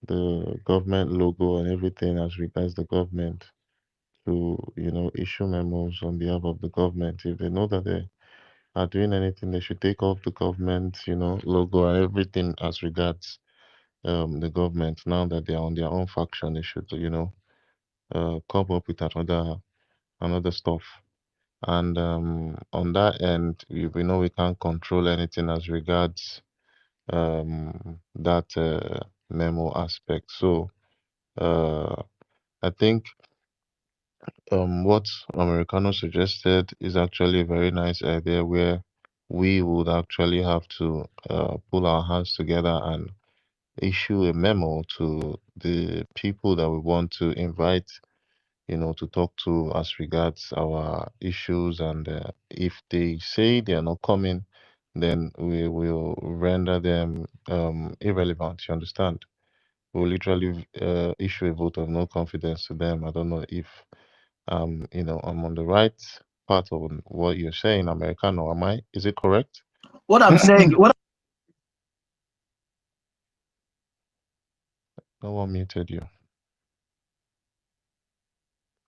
the government logo and everything as regards the government to, issue memos on behalf of the government. If they know that they are doing anything, they should take off the government, logo and everything as regards the government. Now that they are on their own faction, they should, come up with another stuff. And on that end, we know we can't control anything as regards that memo aspect. So I think what Americano suggested is actually a very nice idea where we would actually have to pull our hands together and issue a memo to the people that we want to invite, to talk to as regards our issues. And if they say they are not coming, then we will render them irrelevant. You understand? We'll literally issue a vote of no confidence to them. I don't know if I'm on the right part of what you're saying, Americano. Am I? Is it correct? What I'm saying, No one muted you.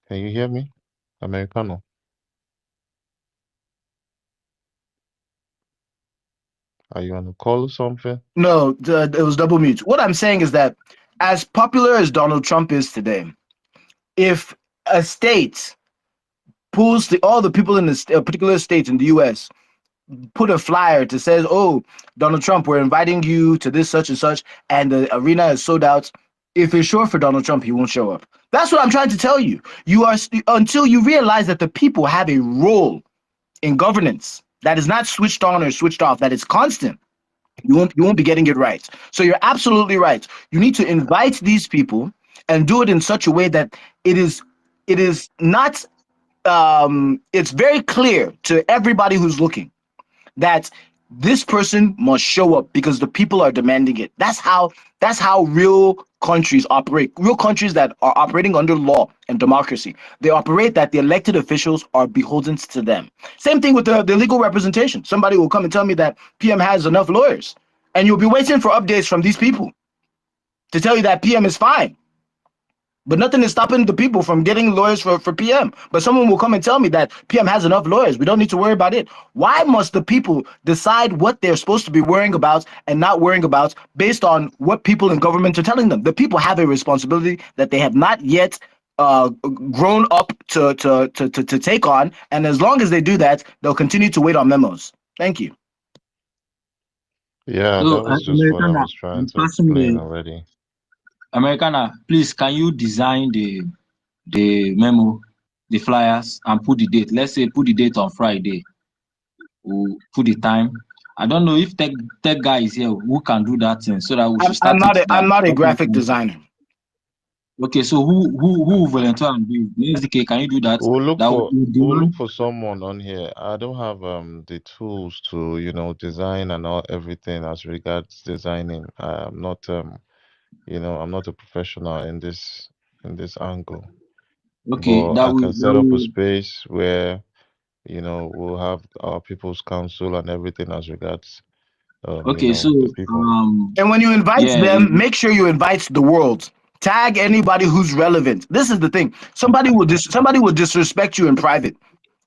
Can you hear me, Americano? Are you on a call or something? no, it was double mute. What I'm saying is that as popular as Donald Trump is today, if a state pulls all the people in a particular state in the U.S. put a flyer to says, "Oh, Donald Trump, we're inviting you to this such and such," and the arena is sold out. If it's short for Donald Trump, he won't show up. That's what I'm trying to tell you. You are until you realize that the people have a role in governance that is not switched on or switched off, that is constant. You won't be getting it right. So you're absolutely right. You need to invite these people and do it in such a way that it is not it's very clear to everybody who's looking that this person must show up because the people are demanding it. That's how real countries operate. Real countries that are operating under law and democracy, they operate that the elected officials are beholden to them. Same thing with the legal representation. Somebody will come and tell me that PM has enough lawyers, and you'll be waiting for updates from these people to tell you that PM is fine. But nothing is stopping the people from getting lawyers for PM. But someone will come and tell me that PM has enough lawyers. We don't need to worry about it. Why must the people decide what they're supposed to be worrying about and not worrying about based on what people in government are telling them? The people have a responsibility that they have not yet grown up to take on. And as long as they do that, they'll continue to wait on memos. Thank you. Yeah, So, that was just what I Americana, was trying I'm to passing explain the already. Americana. Please, can you design the memo, the flyers, and put the date? Let's say put the date on Friday. We'll put the time. I don't know if tech guy is here who can do that thing so that we should I'm start it. I'm not a graphic designer. Okay, so who will volunteer and do it? SDK, can you do that? We'll look for someone on here. I don't have the tools to, design and everything as regards designing. I'm not I'm not a professional in this angle. Okay, But I can set up a space where, we'll have our people's council and everything as regards okay, so the people. And when you invite yeah, them, make sure you invite the world. Tag anybody who's relevant. This is the thing. Somebody will disrespect you in private.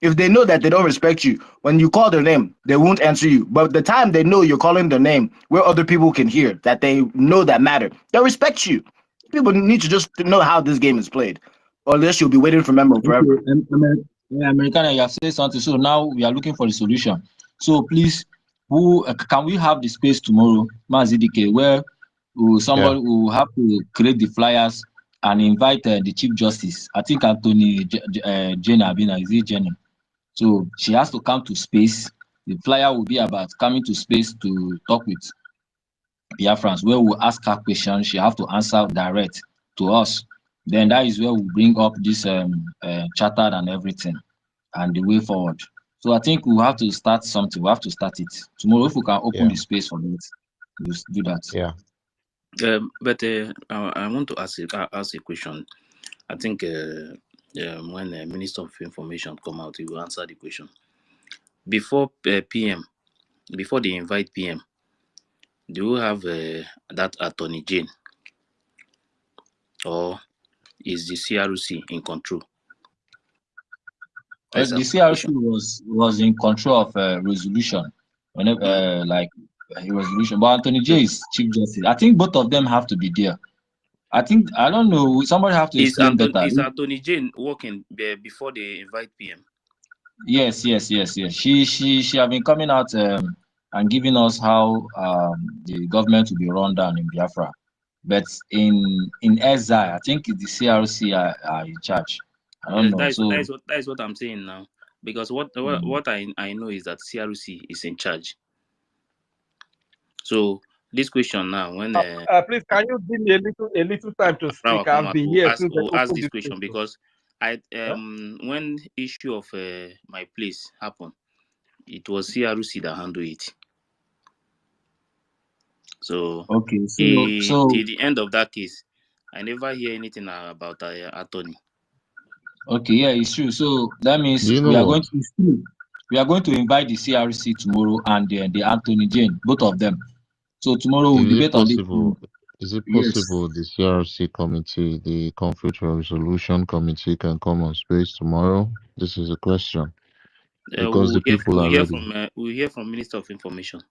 If they know that they don't respect you, when you call their name, they won't answer you. But the time they know you're calling their name, where other people can hear that they know that matter, they'll respect you. People need to just know how this game is played, or else you'll be waiting for memo forever. okay, Americana, you have said something. So now we are looking for the solution. So please, who can we have the space tomorrow, Mazidike, where somebody Yeah. will have to create the flyers and invite the Chief Justice. I think Anthony Jenna Abina, is it Jenny? So she has to come to space. The flyer will be about coming to space to talk with Biafrans, where we'll ask her questions. She have to answer direct to us. Then that is where we bring up this charter and everything and the way forward. So I think we have to start something. We have to start it tomorrow. If we can open the space for it, we'll do that. Yeah. But I want to ask a question. I think when the Minister of Information come out, he will answer the question. Before PM, before they invite PM, do you have that Attorney Jane or is the CRC in control? The That's our CRC question. was in control of resolution, whenever like a resolution. But Anthony J is Chief Justice. I think both of them have to be there. I don't know. Somebody have to explain better. Is Anthony Jane working before they invite PM? Yes. She have been coming out and giving us how the government will be run down in Biafra. But in SI, I think the CRC are in charge. I don't know. That is what I'm saying now. Because what I know is that CRC is in charge. So this question now, when please, can you give me a little time to speak? I've been here since they ask opened this question because when issue of my place happened, it was CRC that handled it. So okay, till the end of that case, I never hear anything about attorney. Okay, yeah, it's true. So that means You know we are going to invite the CRC tomorrow and the Anthony Jane, both of them. So tomorrow we'll debate on this. Is it possible the CRC committee, the conflict resolution committee, can come on space tomorrow? This is a question. Because the people are ready. We hear from Minister of Information.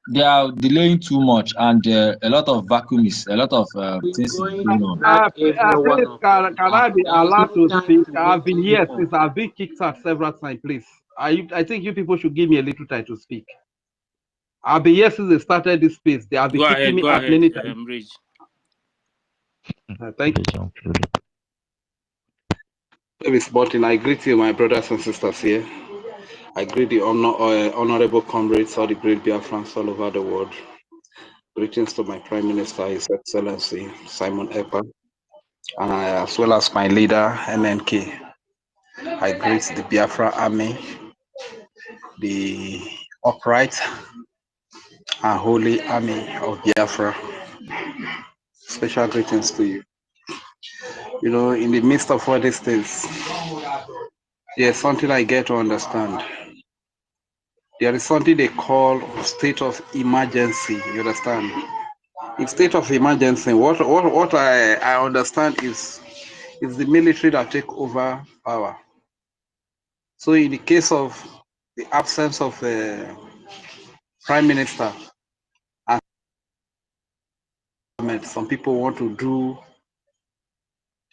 They are delaying too much, and a lot of vacuum is a lot of things going on. please, can I be allowed to speak? I've been here since I've been kicked out several times, please. I think you people should give me a little time to speak. I've been here since they started this space. They have been kicking me out many times. Thank you. Davis Martin, I greet you, my brothers and sisters here. I greet the honorable comrades, all the great Biafrans all over the world. Greetings to my Prime Minister, His Excellency Simon Ekpa, and as well as my leader, NNK. I greet the Biafra Army, the upright and holy army of Biafra. Special greetings to you. You know, in the midst of all these things, there's something I get to understand. There is something they call state of emergency. You understand? In state of emergency, what I understand is the military that take over power. So in the case of the absence of the prime minister, and some people want to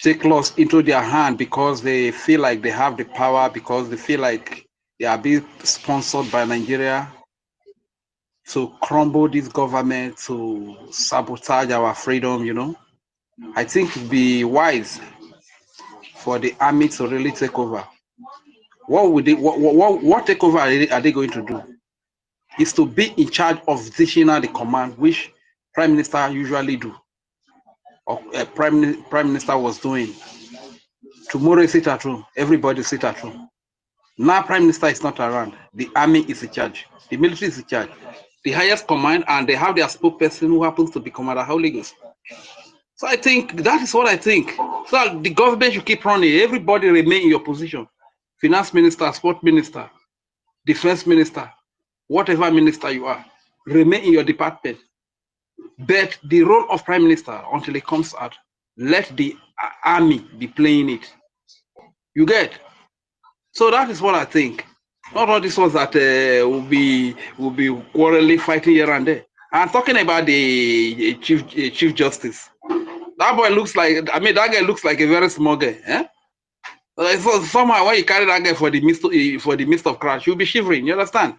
take laws into their hand because they feel like they have the power, because they feel like they are being sponsored by Nigeria to crumble this government, to sabotage our freedom, you know. I think it'd be wise for the army to really take over. What would they, what takeover are they going to do? Is to be in charge of stationary command, which Prime Minister usually do, or Prime Minister was doing. Tomorrow sit at home, everybody sit at home. Now Prime Minister is not around, the army is in charge, the military is in charge, the highest command, and they have their spokesperson who happens to be Commander Holy Ghost. So I think that is what I think. So the government should keep running. Everybody remain in your position. Finance Minister, Sport Minister, Defense Minister, whatever minister you are, remain in your department. But the role of Prime Minister, until it comes out, let the army be playing it. You get? So that is what I think. Not all these ones that will be quarreling, fighting here and there. I'm talking about the Chief Justice. That boy looks like, that guy looks like a very small guy. Eh? So somehow when you carry that guy for the midst of crash, you'll be shivering. You understand?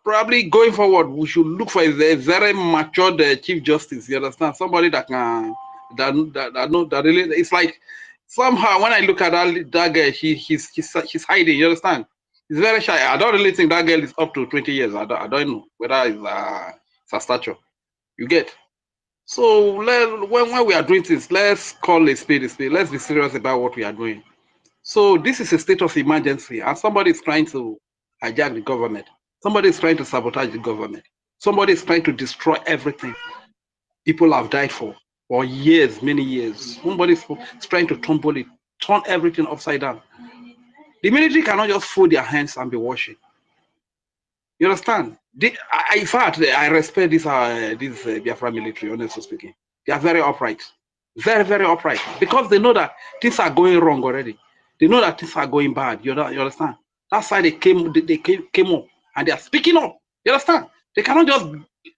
Probably going forward, we should look for a very matured Chief Justice. You understand? Somebody that can that really. It's like somehow when I look at that guy, he's hiding. You understand? He's very shy. I don't really think that girl is up to 20 years. I don't know whether it's a stature. You get? So when we are doing this, let's call a spade a spade. Let's be serious about what we are doing. So this is a state of emergency, and somebody is trying to hijack the government. Somebody is trying to sabotage the government. Somebody is trying to destroy everything people have died for years, many years. Somebody is trying to tumble it, turn everything upside down. The military cannot just fold their hands and be watching. You understand? In fact, I respect this Biafra military, honestly speaking. They are very upright. Very, very upright. Because they know that things are going wrong already. They know that things are going bad. You understand? That's why they came up and they are speaking up. You understand? They cannot just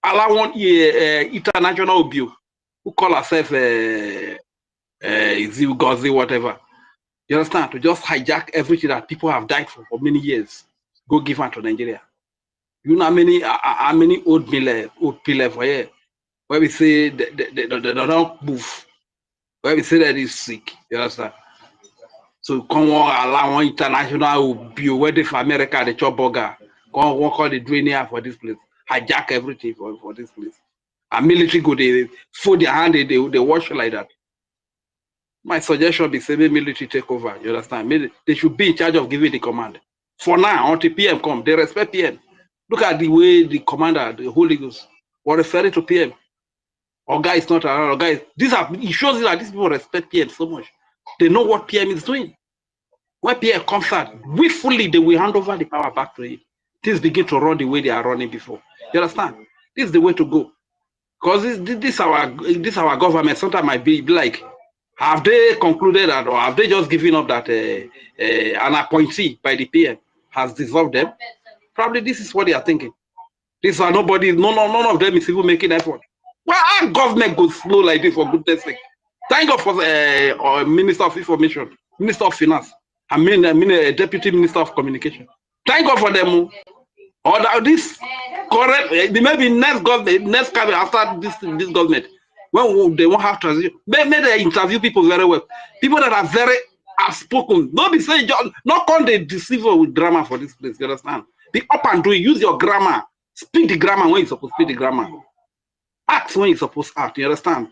allow one international abuse who call herself Gozi, whatever. You understand? To just hijack everything that people have died for many years. Go give her to Nigeria. You know how many old people for here where we say they don't move, where we say that is sick. You understand? So come on, allow one international abuse where for America the chop burger. Come work all the drain for this place. Hijack everything for this place. And military go they fold their hand, they watch like that. My suggestion be say military take over. You understand? They should be in charge of giving the command. For now, until PM come, they respect PM. Look at the way the commander, the Holy Ghost, was referring to PM. Our guy is not around. Our guy, it shows you that these people respect PM so much. They know what PM is doing. When PM comes out, willfully they will hand over the power back to him. Things begin to run the way they are running before. You understand? This is the way to go. Because this our government sometimes might be like, have they concluded that, or have they just given up that an appointee by the PM has dissolved them? Probably this is what they are thinking. These are none of them is even making effort. Why our government goes slow like this for goodness sake? Thank God for Minister of Information, Minister of Finance, I mean Deputy Minister of Communication. Thank God for them. Or this correct, maybe next government, next cabinet after this government, when they won't have transition, may they interview people very well. People that are very outspoken. Don't be saying, not come they deceive with grammar for this place. You understand? Be up and do it. Use your grammar. Speak the grammar when you're supposed to speak the grammar. Act when you're supposed to act. You understand?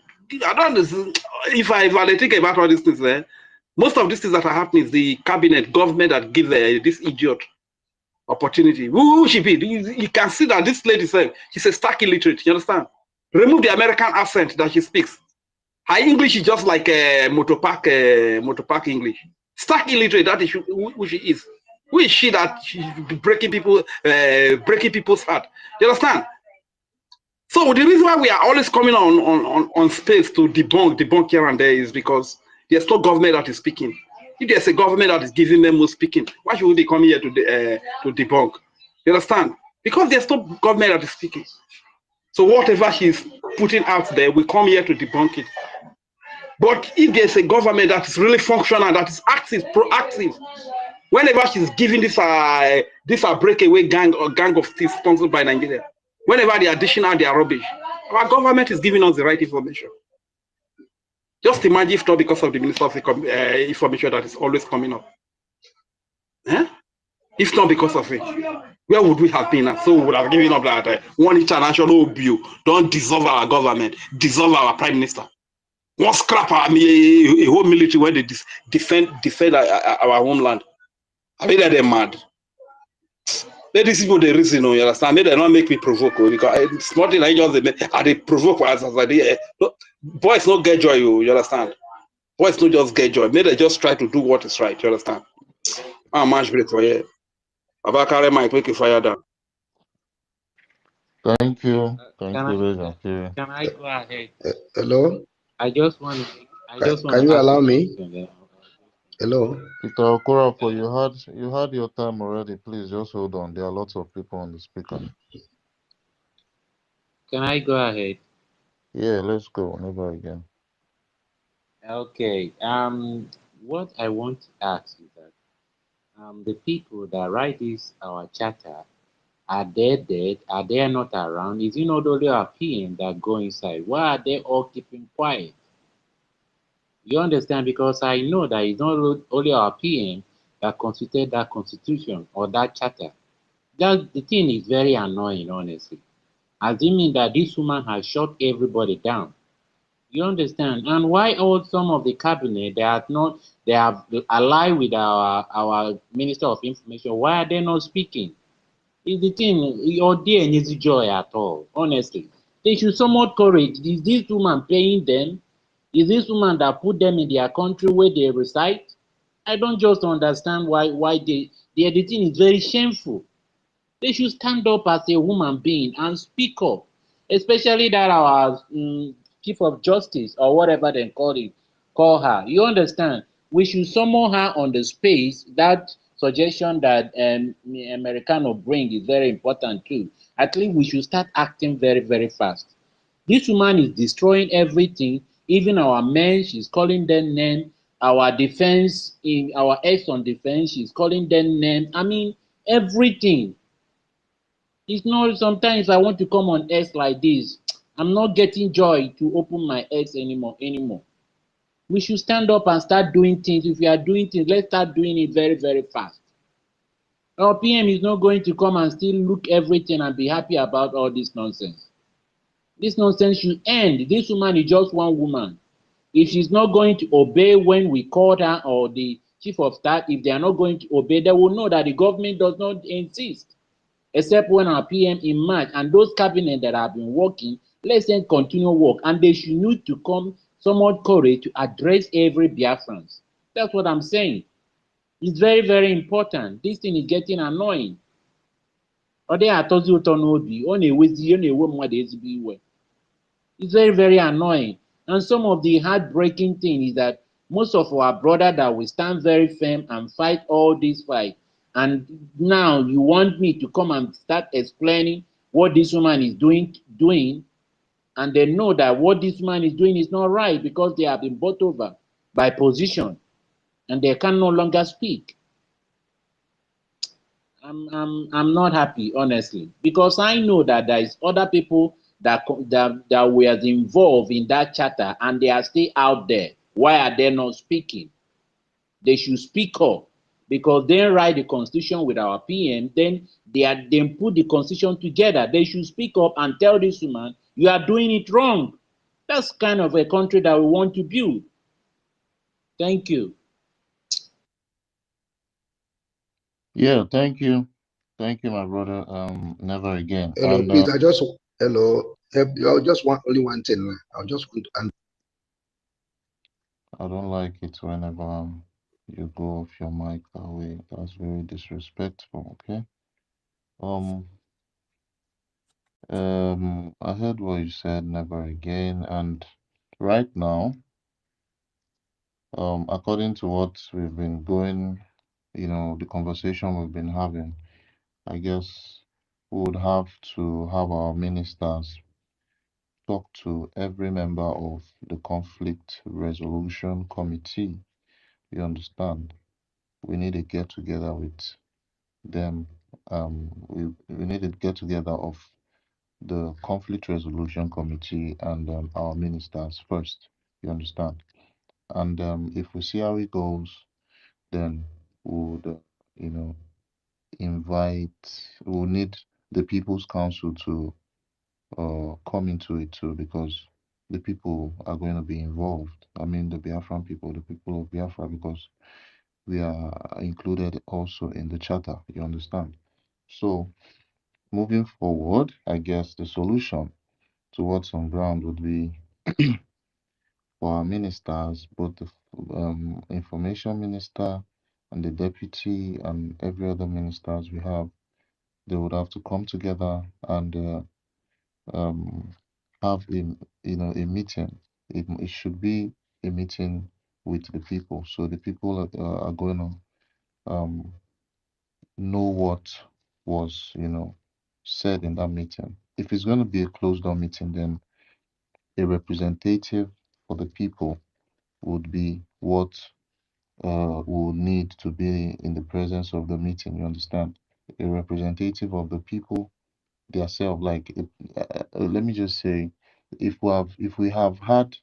I don't. If I think about all these things, most of these things that are happening is the cabinet government that give this idiot opportunity. Who she be? You can see that this lady said she's a stark illiterate. You understand? Remove the American accent that she speaks. Her English is just like a motopark English. Stark illiterate. That is who she is. Who is she that she's breaking people's heart? You understand? So the reason why we are always coming on space to debunk here and there is because there's no government that is speaking. If there's a government that is giving them more speaking, why should we be coming here to debunk? You understand? Because there's no government that is speaking. So whatever she's putting out there, we come here to debunk it. But if there's a government that is really functional, that is active, proactive, whenever she's giving this breakaway gang of thieves sponsored by Nigeria, whenever they are dishing out their rubbish, our government is giving us the right information. Just imagine if not because of the Minister of Information that is always coming up. If not because of it, where would we have been? So we would have given up that one international abuse. Don't dissolve our government, dissolve our prime minister. One scrap a whole military where they defend our homeland. I mean that they're mad. Let these people they reason, you understand? Maybe they not make me provoke because it's not like just they provoke as they boys not get joy, you understand? Boys not just get joy. Maybe they just try to do what is right, you understand? I'm much break for you. Abakare might make you fire down. Thank you. Can I go ahead? Hello? I just want Can you allow me? Hello? Peter Okorafor, you had your time already. Please just hold on. There are lots of people on the speaker. Can I go ahead? Yeah, let's go. Never again. Okay. What I want to ask is that the people that write this our charter, are they dead? Are they not around? Is it not only our PM that go inside? Why are they all keeping quiet? You understand? Because I know that it's not only our PM that constituted that constitution or that charter. That the thing is very annoying, honestly. Assuming that this woman has shut everybody down. You understand? And why all some of the cabinet they have allied with our Minister of Information? Why are they not speaking? Is the thing your day needs joy at all, honestly. They should somewhat courage. Is this woman paying them? Is this woman that put them in their country where they reside? I don't just understand why the editing is very shameful. They should stand up as a human being and speak up, especially that our chief of justice or whatever they call her. You understand? We should summon her on the space. That suggestion that Americano bring is very important too. I think we should start acting very, very fast. This woman is destroying everything, even our men, she's calling them names. Our defense, in our ex on defense, she's calling them names. I mean, everything. It's not sometimes I want to come on X like this. I'm not getting joy to open my X anymore. We should stand up and start doing things. If we are doing things, let's start doing it very, very fast. Our PM is not going to come and still look everything and be happy about all this nonsense. This nonsense should end. This woman is just one woman. If she's not going to obey when we called her, or the chief of staff, if they are not going to obey, they will know that the government does not insist. Except when our PM in March and those cabinet that have been working, let them continue work, and they should need to come somewhat courage to address every Biafrans. That's what I'm saying. It's very, very important. This thing is getting annoying. It's very, very annoying. And some of the heartbreaking thing is that most of our brother that will stand very firm and fight all this fight, and now you want me to come and start explaining what this woman is doing, and they know that what this man is doing is not right because they have been bought over by position and they can no longer speak. I'm not happy, honestly, because I know that there is other people that were involved in that charter and they are still out there. Why are they not speaking? They should speak up, because they write the constitution with our PM, then they put the constitution together. They should speak up and tell this woman, you are doing it wrong. That's kind of a country that we want to build. Thank you. Yeah, thank you. Thank you, my brother. Never again. Hello, And please. Hello. I just want only one thing. I just want to. I don't like it whenever you go off your mic that way. That's very disrespectful, okay? Um, I heard what you said, never again, and right now, according to what we've been going, the conversation we've been having, I guess we would have to have our ministers talk to every member of the conflict resolution committee. You understand? We need to get together with them. We need to get together of the conflict resolution committee and our ministers first. You understand? And if we see how it goes, then we would, we'll need the People's Council to come into it too, because the people are going to be involved. I mean, the Biafran people, the people of Biafra, because we are included also in the charter. You understand? So, moving forward, I guess the solution to what's on ground would be for our ministers, both the information minister and the deputy and every other ministers we have, they would have to come together and um, have a meeting. It should be a meeting with the people, so the people are going to know what was said in that meeting. If it's going to be a closed door meeting, then a representative for the people would be what will need to be in the presence of the meeting. You understand? A representative of the people themselves. Like, let me just say, if we have had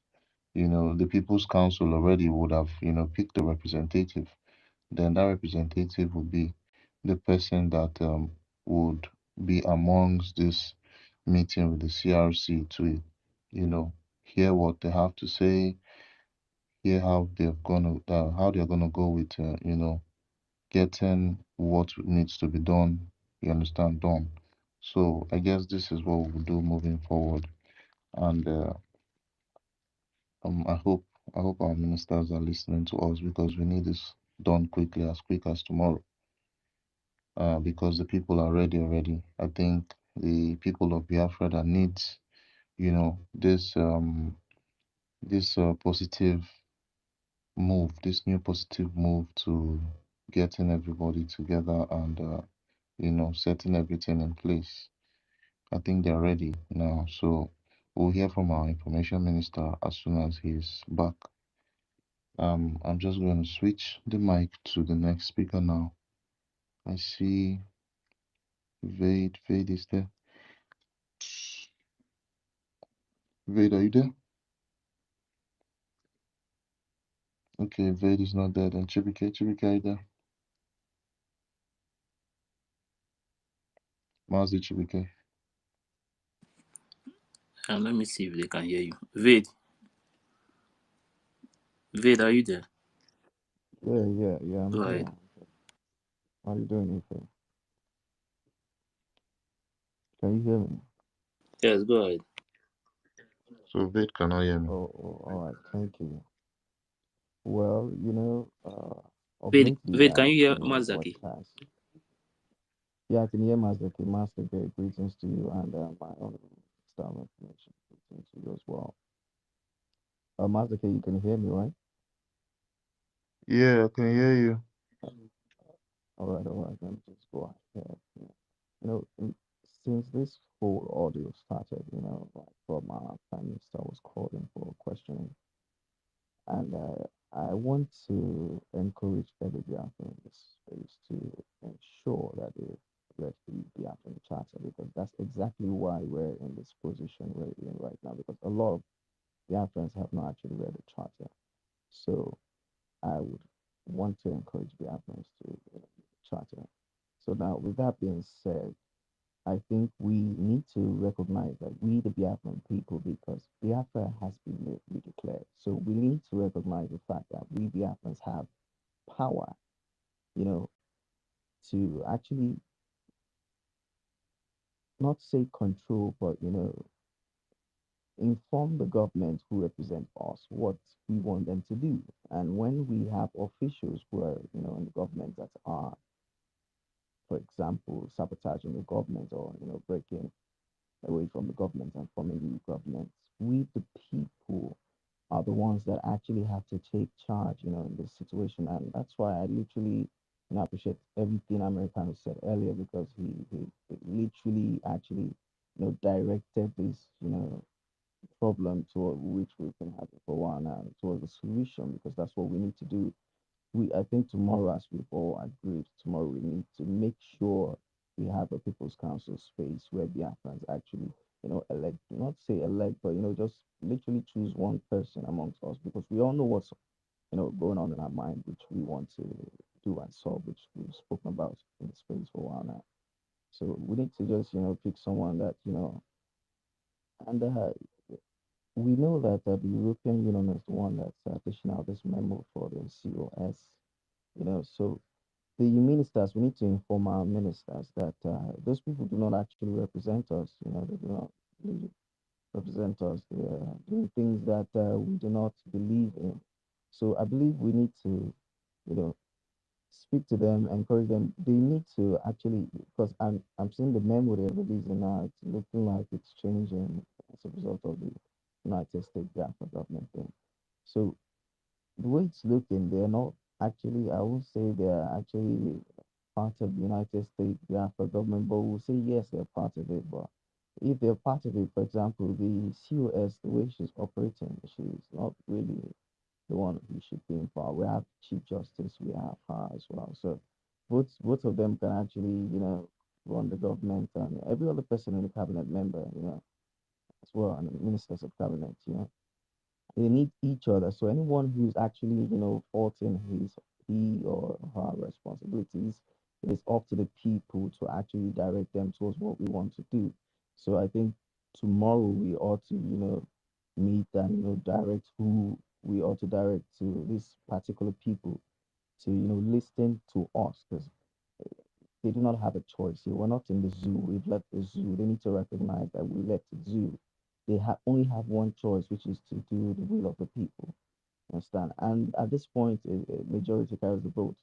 the People's Council already, would have picked a representative. Then that representative would be the person that would be amongst this meeting with the CRC to hear what they have to say, hear how they're gonna go with getting what needs to be done. You understand, done. So I guess this is what we'll do moving forward, and I hope our ministers are listening to us, because we need this done quickly, as quick as tomorrow. Because the people are ready already. I think the people of Biafra that needs this this positive move, this new positive move to getting everybody together and setting everything in place. I think they're ready now. So we'll hear from our information minister as soon as he's back. I'm just going to switch the mic to the next speaker now. I see Vade. Vade is there. Vade, are you there? Okay, Vade is not there. Then Chibike, are you there? Mazi Chibike. Let me see if they can hear you. Vade. Vade, are you there? Yeah, I'm Go here. ahead. How you doing, Ife? Can you hear me? Yes, go ahead. So Vade cannot hear me. All right, thank you. Well, of Vade, lately, Vade, can you hear Mazaki? broadcast. Yeah, I can hear Mazaki. Mazaki, greetings to you and my own staff information. Greetings to you as well. Mazaki, you can hear me, right? Yeah, I can hear you. All right. Let me just go ahead. Yeah. Since this whole audio started, like from our prime minister was calling for questioning. And I want to encourage every Biafran in this space to ensure that they read the Biafran Charter, because that's exactly why we're in this position we're in right now, because a lot of Biafrans have not actually read the Charter. So I would want to encourage Biafrans to read the Charter. So now, with that being said, I think we need to recognize that we, the Biafran people, because Biafra has been redeclared. So we need to recognize the fact that we Biafrans have power, to actually not say control, but, inform the government who represent us what we want them to do. And when we have officials who are, in the government that are, for example, sabotaging the government or, breaking away from the government and forming new governments, we, the people, are the ones that actually have to take charge, in this situation. And that's why I literally appreciate everything American said earlier, because he literally actually, directed this, problem toward which we can have it for a while now, towards the solution, because that's what we need to do. I think tomorrow, as we've all agreed, tomorrow we need to make sure we have a people's council space where Biafrans actually, elect, not say elect, but, just literally choose one person amongst us, because we all know what's, going on in our mind, which we want to do and solve, which we've spoken about in the space for a while now. So we need to just, pick someone that, and we know that the European Union is the one that's pushing out this memo for the COS, so the ministers, we need to inform our ministers that those people do not actually represent us. They do not really represent us. They are doing things that we do not believe in. So I believe we need to, you know, speak to them, encourage them. They need to actually, because I'm seeing the memo they're releasing now. It's looking like it's changing as a result of the United States Biafra government thing. So the way it's looking, they're not actually, I would say they're actually part of the United States Biafra government, but we'll say yes, they're part of it. But if they're part of it, for example, the COS, the way she's operating, she's not really the one who should be in power. We have Chief Justice, we have her as well. So both of them can actually, run the government, and every other person in the cabinet member, as well, and the ministers of cabinet, they need each other. So anyone who's actually, faulting he or her responsibilities, it is up to the people to actually direct them towards what we want to do. So I think tomorrow we ought to, meet and, direct who we ought to direct to these particular people to, listen to us, because they do not have a choice here. We're not in the zoo. We've left the zoo. They need to recognize that we left the zoo. They only have one choice, which is to do the will of the people. Understand? And at this point, a majority carries the vote.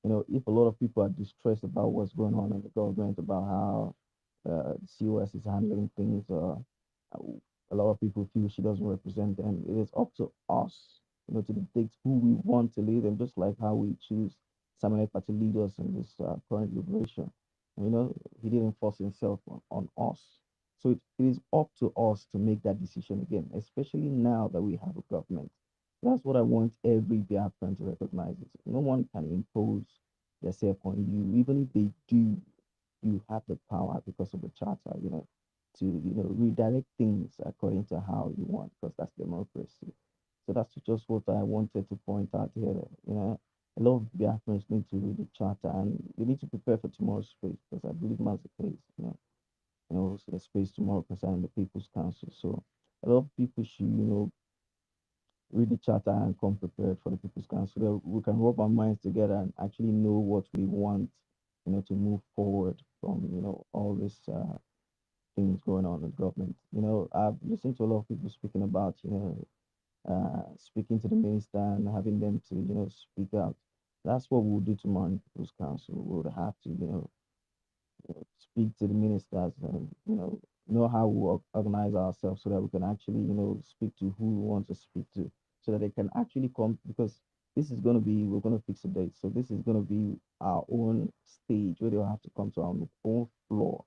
If a lot of people are distressed about what's going on in the government, about how COS is handling things, a lot of people feel she doesn't represent them. It is up to us, to dictate who we want to lead them, just like how we choose Samuel Party leaders in this current liberation. He didn't force himself on us. So it is up to us to make that decision again, especially now that we have a government. That's what I want every Biafran to recognize. No one can impose themselves on you. Even if they do, you have the power because of the charter, to redirect things according to how you want, because that's democracy. So that's just what I wanted to point out here. A lot of Biafrans need to read the charter and they need to prepare for tomorrow's space, because I believe that's the case. Also the space tomorrow concerning the People's Council. So a lot of people should, read the charter and come prepared for the People's Council, so that we can rub our minds together and actually know what we want, to move forward from, all these things going on in government. I've listened to a lot of people speaking about, speaking to the minister and having them to, speak out. That's what we'll do tomorrow in the People's Council. We'll have to, speak to the ministers and know how we organize ourselves so that we can actually speak to who we want to speak to, so that they can actually come, because this is going to be, we're going to fix a date, so this is going to be our own stage where they'll have to come to our own floor,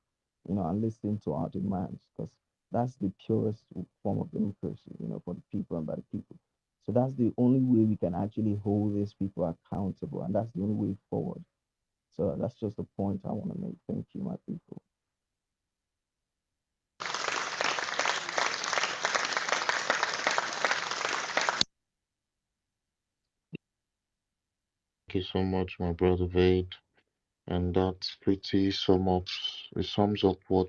and listen to our demands, because that's the purest form of democracy, for the people and by the people. So that's the only way we can actually hold these people accountable, and that's the only way forward. So that's just the point I want to make. Thank you, my people. Thank you so much, my brother Vade. And that's pretty it sums up what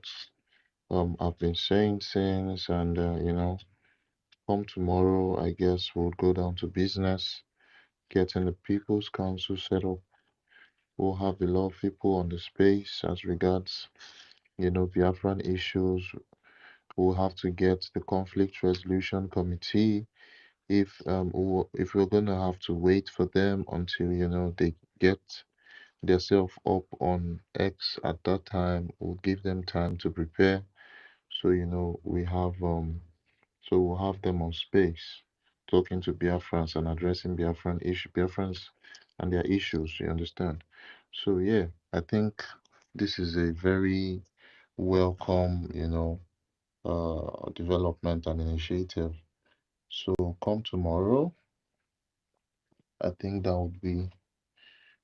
I've been saying since, and come tomorrow, I guess we'll go down to business, getting the People's Council set up. We'll have a lot of people on the space as regards, Biafran issues. We'll have to get the conflict resolution committee. If we're gonna have to wait for them until they get themselves up on X at that time, we'll give them time to prepare. So we'll have them on space, talking to Biafrans and addressing Biafrans and their issues. You understand? So yeah, I think this is a very welcome, development and initiative. So come tomorrow, I think that would be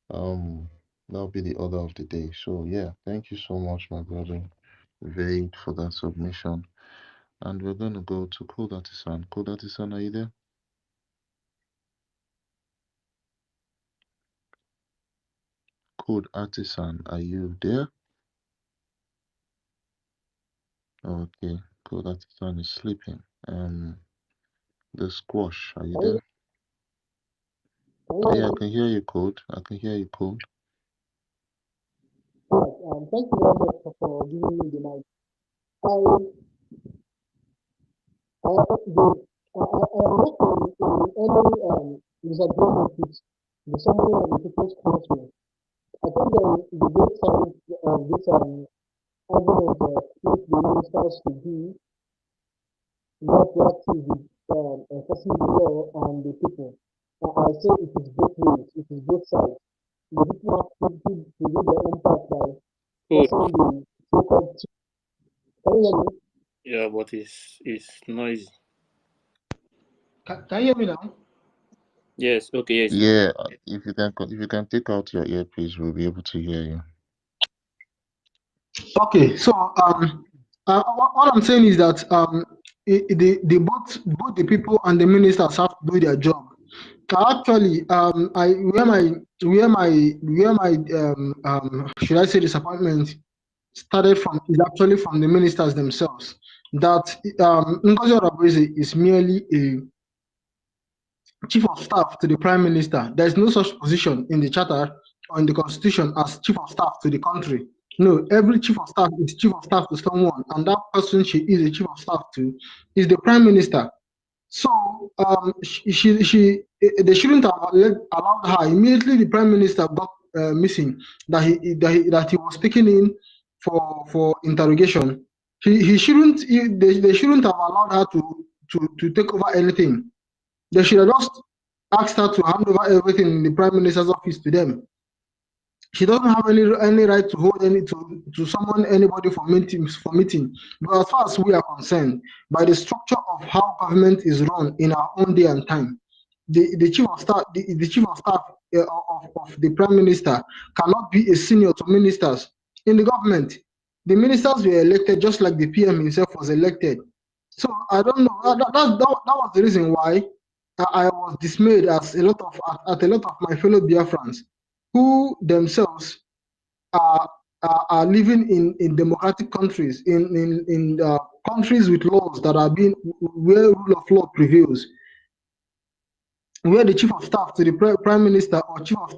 the order of the day. So yeah, thank you so much, my brother Vade, for that submission. And we're gonna go to Code Artisan. Code Artisan, are you there? Code Artisan, are you there? Okay, Code Artisan is sleeping. The Squash, are you there? Oh, yeah, I can hear you, Code. I can hear you, Code. Thank you very much for giving me the mic. I am not in any disagreement with the summary of the People's Council. I think the great side of this argument if the ministers to be more proactive with enforcing the law and the people. I say it is both ways, it is both sides. The people have to do their own part by forcing the so-called. Can you hear me? Yeah, but it's noisy. Can you hear me now? Yes, okay, yes. Yeah, if you can take out your earpiece, we'll be able to hear you. Okay, so what I'm saying is that both the people and the ministers have to do their job. Actually, where my should I say disappointment started from is actually from the ministers themselves. That Ngozi Orebeze is merely a chief of staff to the prime minister. There is no such position in the charter or in the constitution as chief of staff to the country. No, every chief of staff is chief of staff to someone, and that person she is a chief of staff to is the prime minister. So they shouldn't have allowed her. Immediately the prime minister got missing, that he was taken in for interrogation. He shouldn't. They shouldn't have allowed her to take over anything. They should have just asked her to hand over everything in the Prime Minister's office to them. She doesn't have any right to hold to summon anybody for meeting. But as far as we are concerned, by the structure of how government is run in our own day and time, the chief of staff the chief of staff of the Prime Minister cannot be a senior to ministers in the government. The ministers were elected just like the PM himself was elected. So I don't know. That was the reason why I was dismayed at a lot of my fellow Biafrans who themselves are living in democratic countries, in countries with laws that are being where rule of law prevails, where the chief of staff to the prime minister or chief of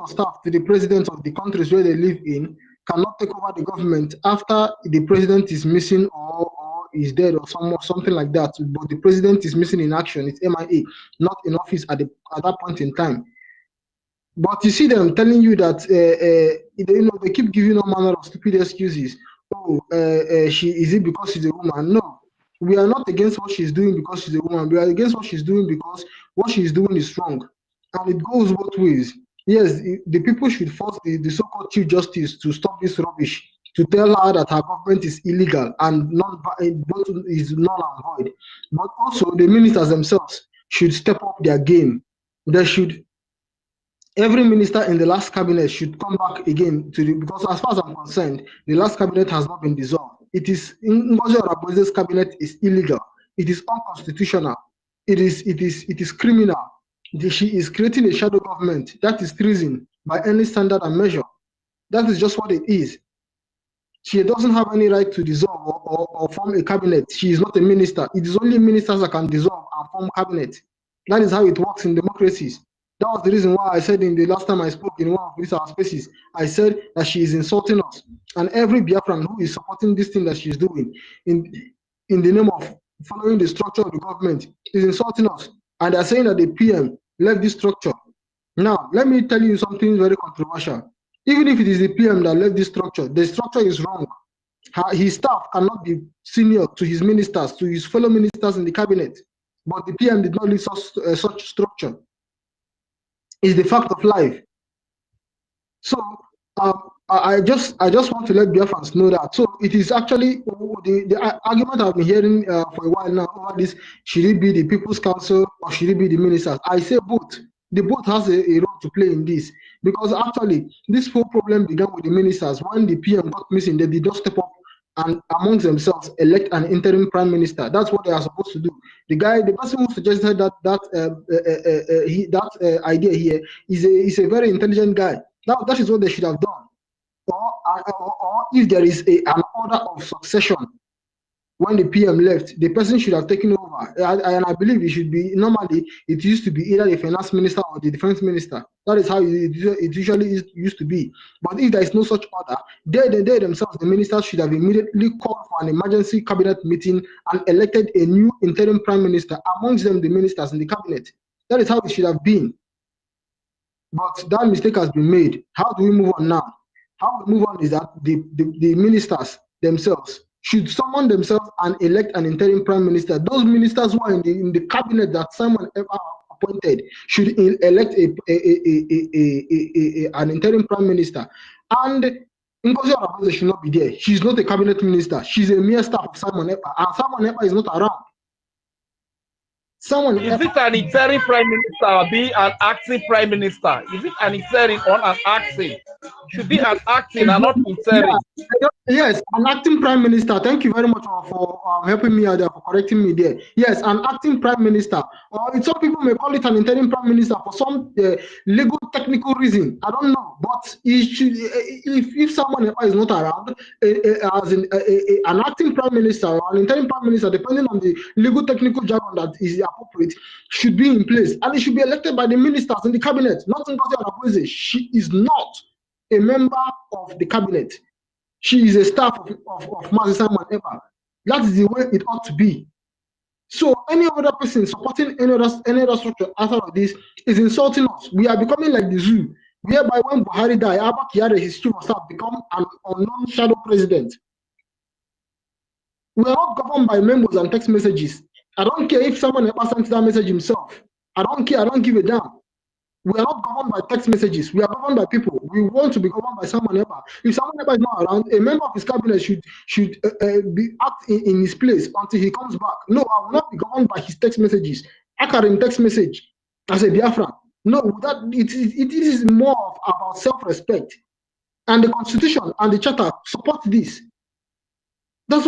staff to the president of the countries where they live in cannot take over the government after the president is missing or is dead or something like that. But the president is missing in action. It's MIA, not in office at that point in time. But you see them telling you that they keep giving all manner of stupid excuses. Oh, she is it because she's a woman? No, we are not against what she's doing because she's a woman. We are against what she's doing because what she's doing is wrong, and it goes both ways. Yes, the people should force the so-called Chief Justice to stop this rubbish, to tell her that her government is illegal and is null and void. But also the ministers themselves should step up their game. They should. Every minister in the last cabinet should come back again because as far as I'm concerned, the last cabinet has not been dissolved. It is Ngozi Oraboze's cabinet is illegal. It is unconstitutional. It is criminal. She is creating a shadow government. That is treason by any standard and measure. That is just what it is. She doesn't have any right to dissolve or form a cabinet. She is not a minister. It is only ministers that can dissolve and form cabinet. That is how it works in democracies. That was the reason why I said in the last time I spoke in one of these our spaces, I said that she is insulting us. And every Biafran who is supporting this thing that she's doing in the name of following the structure of the government is insulting us. And they're saying that the PM left this structure. Now, let me tell you something very controversial. Even if it is the PM that left this structure, the structure is wrong. His staff cannot be senior to his ministers, to his fellow ministers in the cabinet. But the PM did not leave such structure. Is the fact of life. So I just want to let Biafrans know that. So it is actually the argument I've been hearing for a while now over this: should it be the People's Council or should it be the ministers? I say both. The both has a role to play in this, because actually this whole problem began with the ministers. When the PM got missing, they did not step up and amongst themselves elect an interim prime minister. That's what they are supposed to do. The person who suggested that idea here is a very intelligent guy. That is what they should have done. Or if there is an order of succession when the PM left, the person should have taken over. And I believe it should be, normally, it used to be either the finance minister or the defense minister. That is how it usually used to be. But if there is no such order, they themselves, the ministers, should have immediately called for an emergency cabinet meeting and elected a new interim prime minister, amongst them the ministers in the cabinet. That is how it should have been. But that mistake has been made. How do we move on now? How we move on is that the ministers themselves should summon themselves and elect an interim prime minister. Those ministers who are in the cabinet that Simon ever appointed should elect an interim prime minister. And Ngozi Oraboze should not be there. She's not a cabinet minister. She's a mere staff of Simon Epa, and Simon Epa is not around. Is it an interim prime minister or be an acting prime minister? Is it an interim or an acting? Should be an acting and not interim. Yes, an acting prime minister. Thank you very much for helping me out there, for correcting me there. Yes, an acting prime minister. Or some people may call it an interim prime minister for some legal technical reason. I don't know. But it should, if someone is not around, as an acting prime minister or an interim prime minister, depending on the legal technical jargon that is appropriate, should be in place. And it should be elected by the ministers in the cabinet, not Ngozi Oraboze. She is not a member of the cabinet. She is a staff of Mazi Simon Epa. That is the way it ought to be. So any other person supporting any other structure outside of this is insulting us. We are becoming like the zoo, whereby when Buhari died, Abba Kyari, his chief of staff, become an unknown shadow president. We are not governed by memos and text messages. I don't care if someone ever sent that message himself. I don't care. I don't give a damn. We are not governed by text messages. We are governed by people. We want to be governed by someone ever. If someone ever is not around, a member of his cabinet should be act in his place until he comes back. No, I will not be governed by his text messages. I can text message as a Biafra. No, that it is more about self-respect, and the Constitution and the Charter support this. That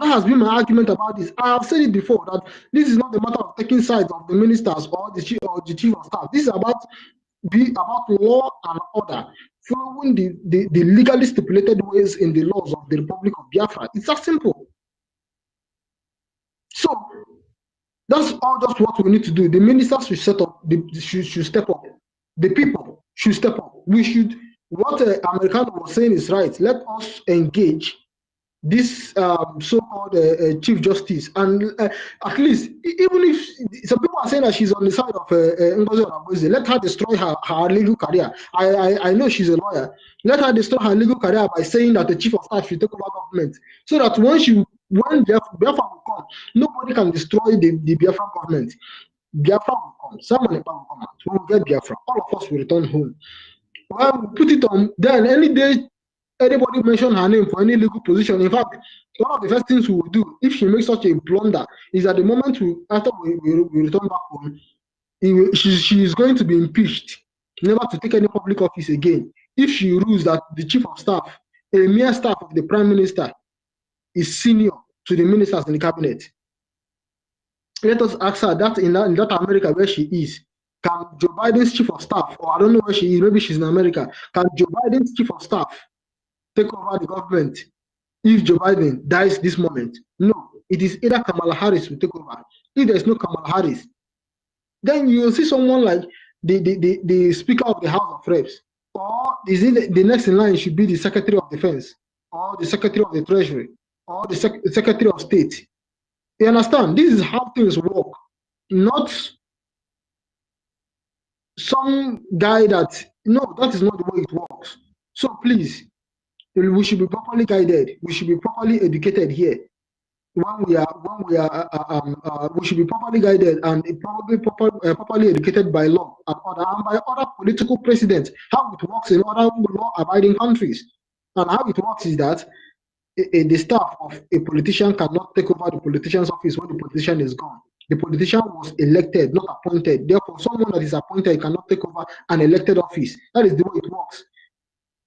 has been my argument about this. I have said it before that this is not a matter of taking sides of the ministers or the chief of staff. This is about law and order, following the legally stipulated ways in the laws of the Republic of Biafra. It's that simple. So that's all just what we need to do. The ministers should step up. The people should step up. We should. What Americano was saying is right. Let us engage this so-called Chief Justice, and at least, even if some people are saying that she's on the side of Ngozi Onabueze, let her destroy her legal career. I know she's a lawyer. Let her destroy her legal career by saying that the Chief of Staff should take over government, so that when Biafra will come, nobody can destroy the Biafra government. Biafra will come. Someone will come out. We will get Biafra. All of us will return home. Well, we put it on. Then any day anybody mention her name for any legal position. In fact, one of the first things we will do if she makes such a blunder is at the moment after we return back home, she is going to be impeached, never to take any public office again. If she rules that the chief of staff, a mere staff of the prime minister, is senior to the ministers in the cabinet, let us ask her that in that America where she is, can Joe Biden's chief of staff, or I don't know where she is, maybe she's in America, can Joe Biden's chief of staff take over the government if Joe Biden dies this moment? No, it is either Kamala Harris will take over. If there is no Kamala Harris, then you will see someone like the Speaker of the House of Reps, or is it the next in line should be the Secretary of Defense, or the Secretary of the Treasury, or the Secretary of State. You understand? This is how things work, not some guy that, no, that is not the way it works. So please, we should be properly guided. We should be properly educated here. We should be properly guided and properly educated by law and by other political precedents. How it works in other law-abiding countries, and how it works is that the staff of a politician cannot take over the politician's office when the politician is gone. The politician was elected, not appointed. Therefore, someone that is appointed cannot take over an elected office. That is the way it works.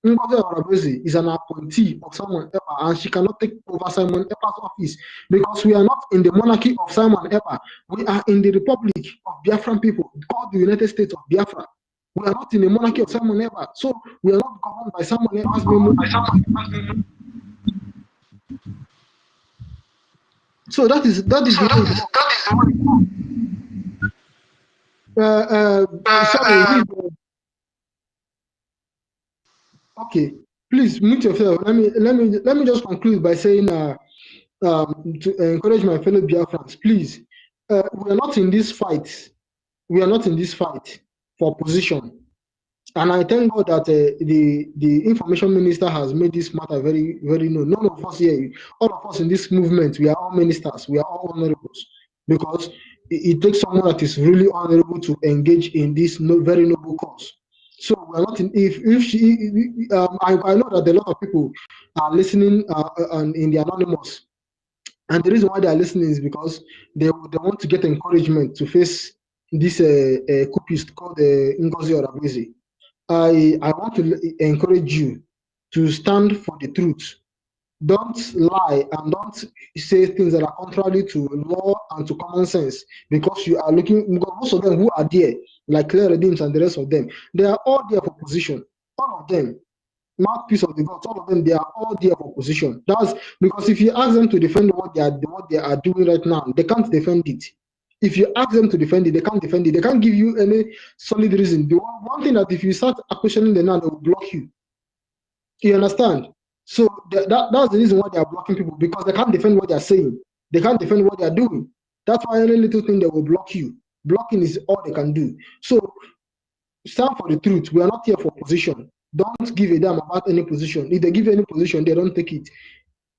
Ngozi Onabueze is an appointee of Simon Ekpa, and she cannot take over Simon Ekpa's office because we are not in the monarchy of Simon Ekpa. We are in the Republic of Biafran people called the United States of Biafra. We are not in the monarchy of Simon Ekpa, so we are not governed by Simon Ekpa's memo. So that is the sorry. Okay, please mute yourself. Let me just conclude by saying to encourage my fellow Biafrans, please, we are not in this fight. We are not in this fight for position. And I thank God that the information minister has made this matter very, very known. None of us here, all of us in this movement, we are all ministers, we are all honorables, because it takes someone that is really honorable to engage in this very noble cause. So we're not in, I know that a lot of people are listening in the anonymous, and the reason why they are listening is because they want to get encouragement to face this coupist called Ngozi Onabueze. I want to encourage you to stand for the truth. Don't lie and don't say things that are contrary to law and to common sense, because you are looking, most of them who are there, like Claire Redeems and the rest of them, they are all there for position. All of them, mouthpiece of the gods, all of them, they are all there for position. That's because if you ask them to defend what they are doing right now, they can't defend it. If you ask them to defend it, they can't defend it. They can't give you any solid reason. The one thing that if you start questioning them now, they will block you. You understand? So that's the reason why they are blocking people, because they can't defend what they are saying. They can't defend what they are doing. That's why any little thing they will block you. Blocking is all they can do. So stand for the truth. We are not here for position. Don't give a damn about any position. If they give any position, they don't take it.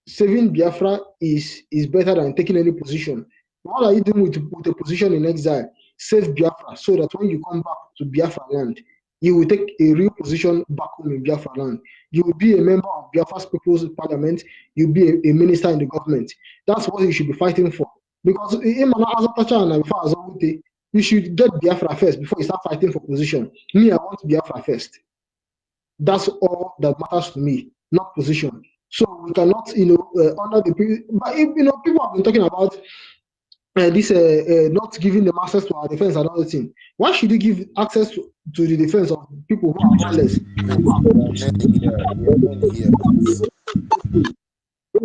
saving Biafra is better than taking any position. What are you doing with a position in exile? Save Biafra so that when you come back to Biafra land, you will take a real position back home in Biafra land. You will be a member of Biafra's People's Parliament. You'll be a minister in the government. That's what you should be fighting for. Because you should get Biafra first before you start fighting for position. Me, I want Biafra first. That's all that matters to me, not position. So we cannot, under the, but if, people have been talking about this not giving them access to our defense and other thing. Why should you give access to the defense of people who are lawless? They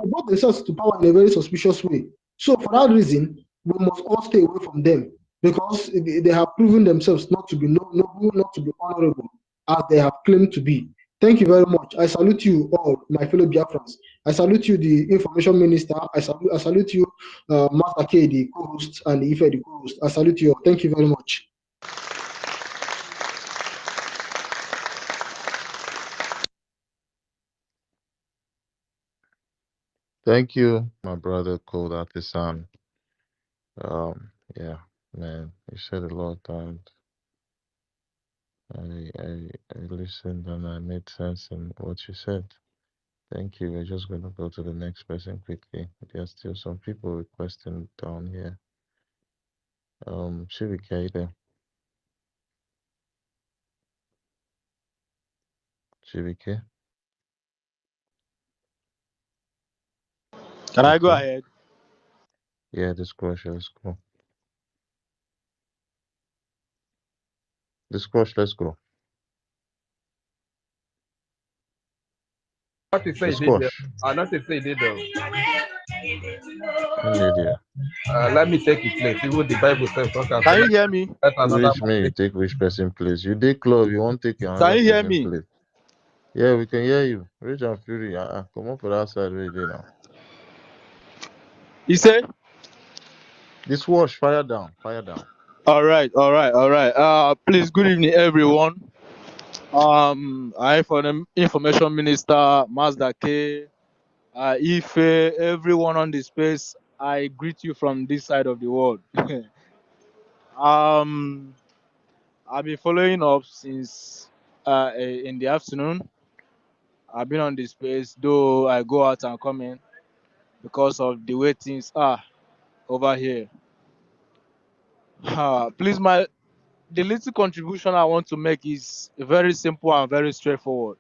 brought themselves to power in a very suspicious way. So for that reason, we must all stay away from them because they have proven themselves not to be noble, not to be honorable, as they have claimed to be. Thank you very much. I salute you all, my fellow Biafrans. I salute you, the Information Minister. I salute you, Master K, the co-host, and the IFE, the co-host. I salute you all. Thank you very much. Thank you, my brother, called Artisan. Yeah, man, you said a lot, and I listened and I made sense in what you said. Thank you. We're just going to go to the next person quickly. There are still some people requesting down here. Chibike, Chibike. Can I go Okay. ahead? Yeah, this question, let's go. This question, let's go. What you say The you did there? squash. I not to say you did there. India. Let me take it place. Even the Bible says, okay, Can you hear me? let another Which mean you take which person place? You take club, you won't take Can another you hear person me? place. Yeah, we can hear you. Rich and Fury, come up for that side right there now. You say? This wash, fire down, fire down. All right. Please, good evening, everyone. I for the Information Minister, Mazda K, Ife, everyone on the space. I greet you from this side of the world. I've been following up since in the afternoon. I've been on the space, though I go out and come in because of the way things are over here. Please, the little contribution I want to make is very simple and very straightforward.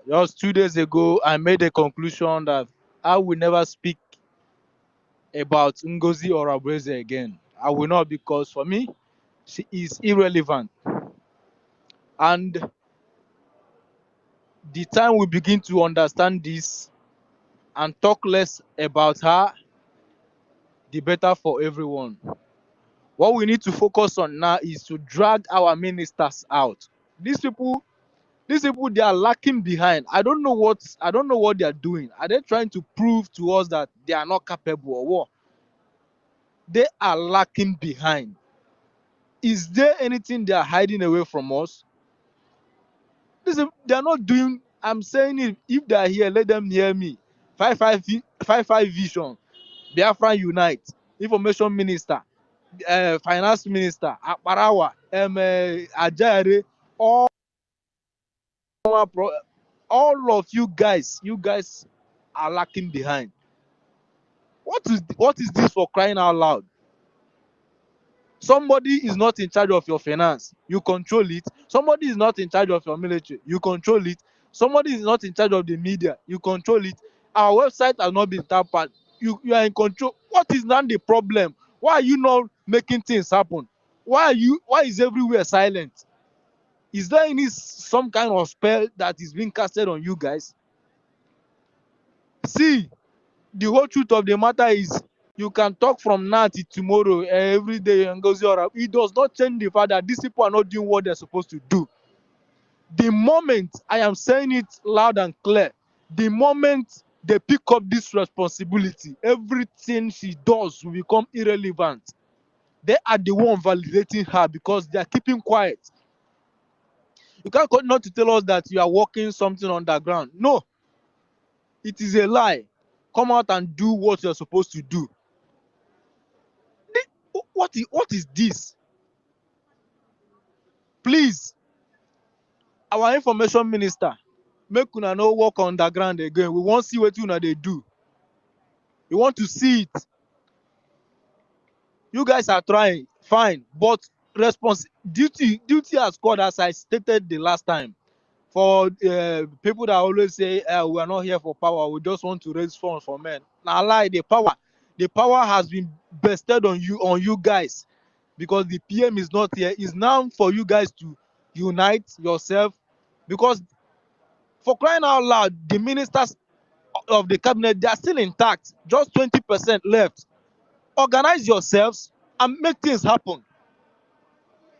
Just 2 days ago, I made a conclusion that I will never speak about Ngozi or Abueze again. I will not, because for me, she is irrelevant. And the time we begin to understand this and talk less about her, the better for everyone. What we need to focus on now is to drag our ministers out. These people, they are lacking behind. I don't know what they are doing. Are they trying to prove to us that they are not capable or what? They are lacking behind. Is there anything they are hiding away from us? They are not doing. I'm saying it. If they are here, let them hear me. 5-5 vision. Biafra Unite. Information Minister. Finance Minister. Akparawa. Ajayare. All of you guys are lacking behind. What is this, for crying out loud? Somebody is not in charge of your finance, you control it. Somebody is not in charge of your military, you control it. Somebody is not in charge of the media, you control it. Our website has not been tampered, you are in control. What is now the problem? Why are you not making things happen? Why is everywhere silent? Is there some kind of spell that is being casted on you guys? See, the whole truth of the matter is, you can talk from now till tomorrow, every day, and goes on. It does not change the fact that these people are not doing what they're supposed to do. The moment, I am saying it loud and clear, the moment they pick up this responsibility, everything she does will become irrelevant. They are the one validating her because they are keeping quiet. You can't not to tell us that you are working something underground. No. It is a lie. Come out and do what you're supposed to do. What is this? Please, our information minister, make una no work underground again. We want see what una they do. We want to see it. You guys are trying, fine, but duty has called, as I stated the last time. For people that always say we are not here for power, we just want to raise funds for men. Now lie, the power has been bestowed on you guys, because the PM is not here. It's now for you guys to unite yourself, because for crying out loud, the ministers of the cabinet, they are still intact, just 20% left. Organize yourselves and make things happen.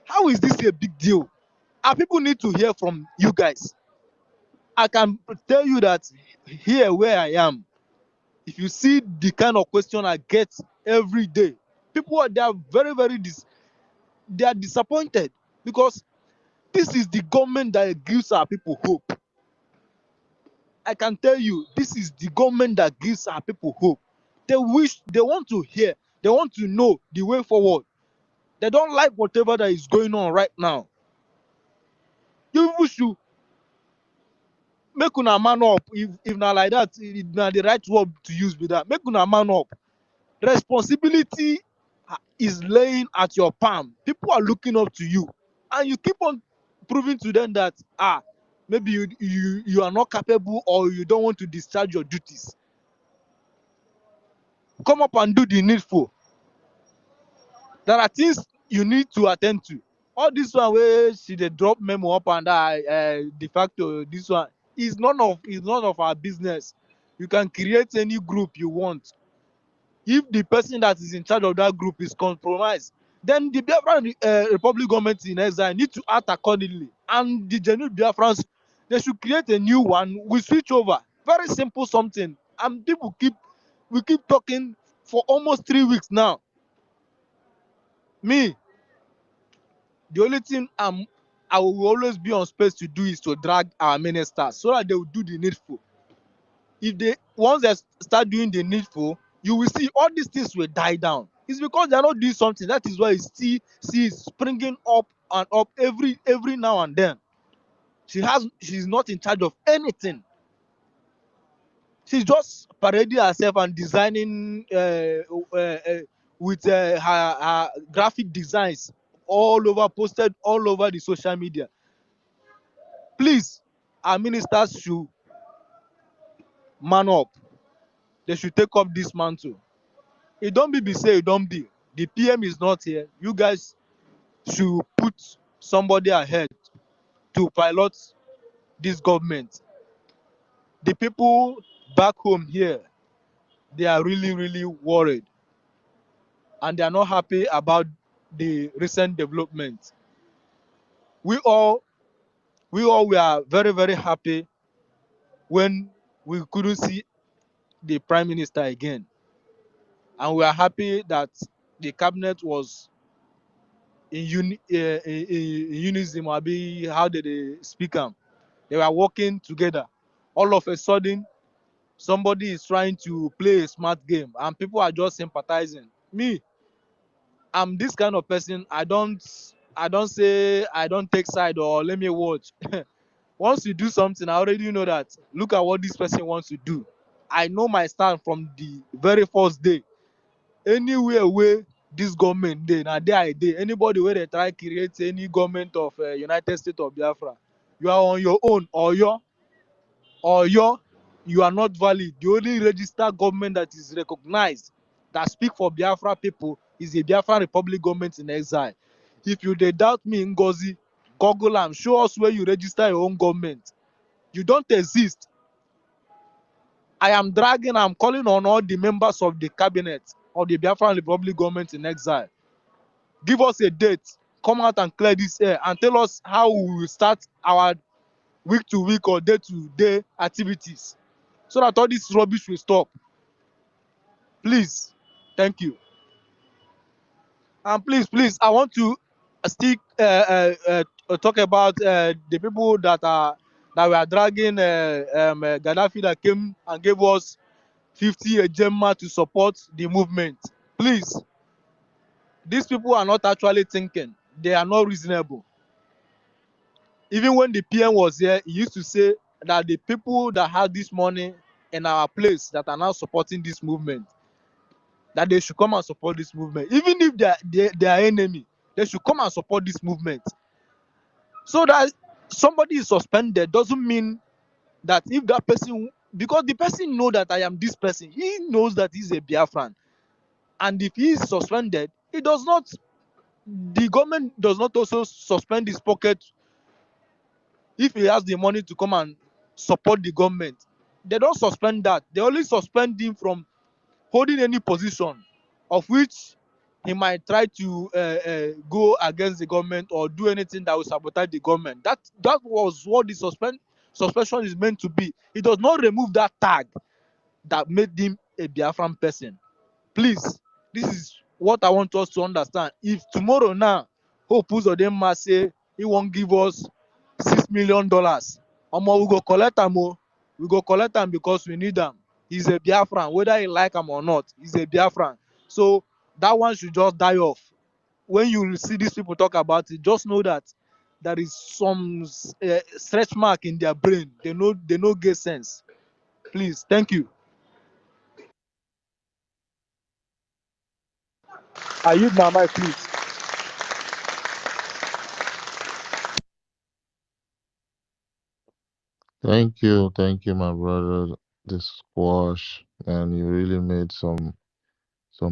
How is this a big deal? And people need to hear from you guys. I can tell you that here where I am, if you see the kind of question I get every day, they are very they are disappointed, because this is the government that gives our people hope. I can tell you, this is the government that gives our people hope. They want to hear, they want to know the way forward. They don't like whatever that is going on right now. You should make una man up. If not like that, if not the right word to use with that, make una man up. Responsibility is laying at your palm. People are looking up to you, and you keep on proving to them that maybe you are not capable, or you don't want to discharge your duties. Come up and do the needful. There are things you need to attend to. All this one where she dey drop memo up and de facto, this one is none of our business. You can create any group you want. If the person that is in charge of that group is compromised, then the Biafran Republic government in exile need to act accordingly. And the genuine Biafrans, they should create a new one. We switch over. Very simple something. And we keep talking for almost 3 weeks now. Me, the only thing I will always be on space to do is to drag our ministers so that they will do the needful. Once they start doing the needful, you will see all these things will die down. It's because they are not doing something. That is why you see springing up and up every now and then. She's not in charge of anything. She's just parading herself and designing with her graphic designs posted all over the social media. Please, our ministers should man up. They should take up this mantle. It don't be say it don't be. The PM is not here. You guys should put somebody ahead to pilot this government. The people back home here, they are really worried, and they are not happy about the recent development. We all were very happy when we couldn't see the prime minister again, and we are happy that the cabinet was in unison. How did they speak them? They were working together. All of a sudden, somebody is trying to play a smart game, and people are just sympathizing. Me, I'm this kind of person. I don't say I don't take side or let me watch. Once you do something, I already know that. Look at what this person wants to do. I know my stand from the very first day. Anywhere where this government dey, na there I dey. Anybody where they try create any government of United States of Biafra, you are on your own. Or you are not valid. The only registered government that is recognized that speak for Biafra people is the Biafran Republic government in exile. If you dey doubt me, Ngozi, Google am, show us where you register your own government. You don't exist. I'm calling on all the members of the cabinet of the Biafran Republic government in exile. Give us a date. Come out and clear this air and tell us how we will start our week to week or day to day activities, so that all this rubbish will stop. Please. Thank you. And please, I want to still talk about the people that are that we are dragging Gaddafi that came and gave us 50 a gemma to support the movement. Please, these people are not actually thinking. They are not reasonable. Even when the PM was here, he used to say that the people that have this money in our place that are now supporting this movement, that they should come and support this movement. Even if they are enemy, they should come and support this movement. So that somebody is suspended doesn't mean that if that person, because the person know that I am this person, he knows that he's a Biafran. And if he is suspended, it does not, the government does not also suspend his pocket if he has the money to come and support the government. They don't suspend that. They only suspend him from holding any position of which he might try to go against the government or do anything that will sabotage the government. That was what the suspension is meant to be. It does not remove that tag that made him a Biafran person. Please, this is what I want us to understand. If tomorrow now, Hope Uzodinma say he won't give us $6 million, we go collect them. We go collect them because we need them. He's a Biafran, whether he like him or not. He's a Biafran. So that one should just die off. When you see these people talk about it, just know that there is some stretch mark in their brain. They know get sense. Please, thank you. I use my mic, please. Thank you, my brother. The squash, and you really made some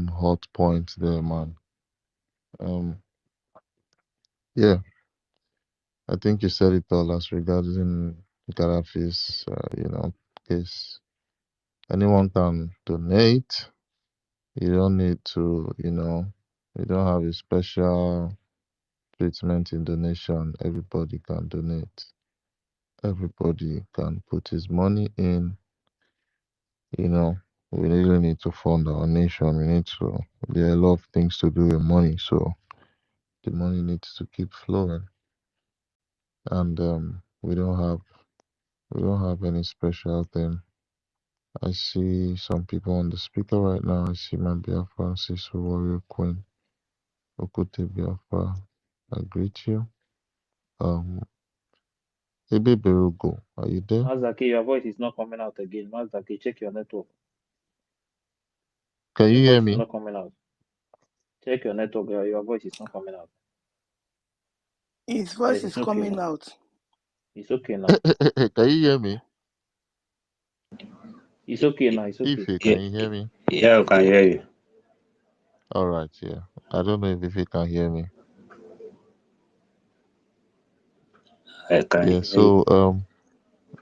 hot points there, man. Um, yeah, I think you said it all as regarding Gaddafi's, case. Anyone can donate. You don't need to, you don't have a special treatment in donation. Everybody can donate. Everybody can put his money in. You know, we really need to fund our nation. There are a lot of things to do with money, so the money needs to keep flowing. And we don't have any special thing. I see some people on the speaker right now. I see my Biafra sister warrior queen, Okute Biafra. I greet you. Ebe Berugo, are you there? Mazaki, your voice is not coming out again. Mazaki, check your network. Can you Your hear voice is me? not coming out. Check your network. Your voice is not coming out. His voice Yes, is it's okay coming now. out. It's okay now. Can you hear me? It's okay now. It's okay. Ife, can you hear me? Yeah, I can hear you. All right, yeah. I don't know if Ife can hear me. I can Yeah, hear so you.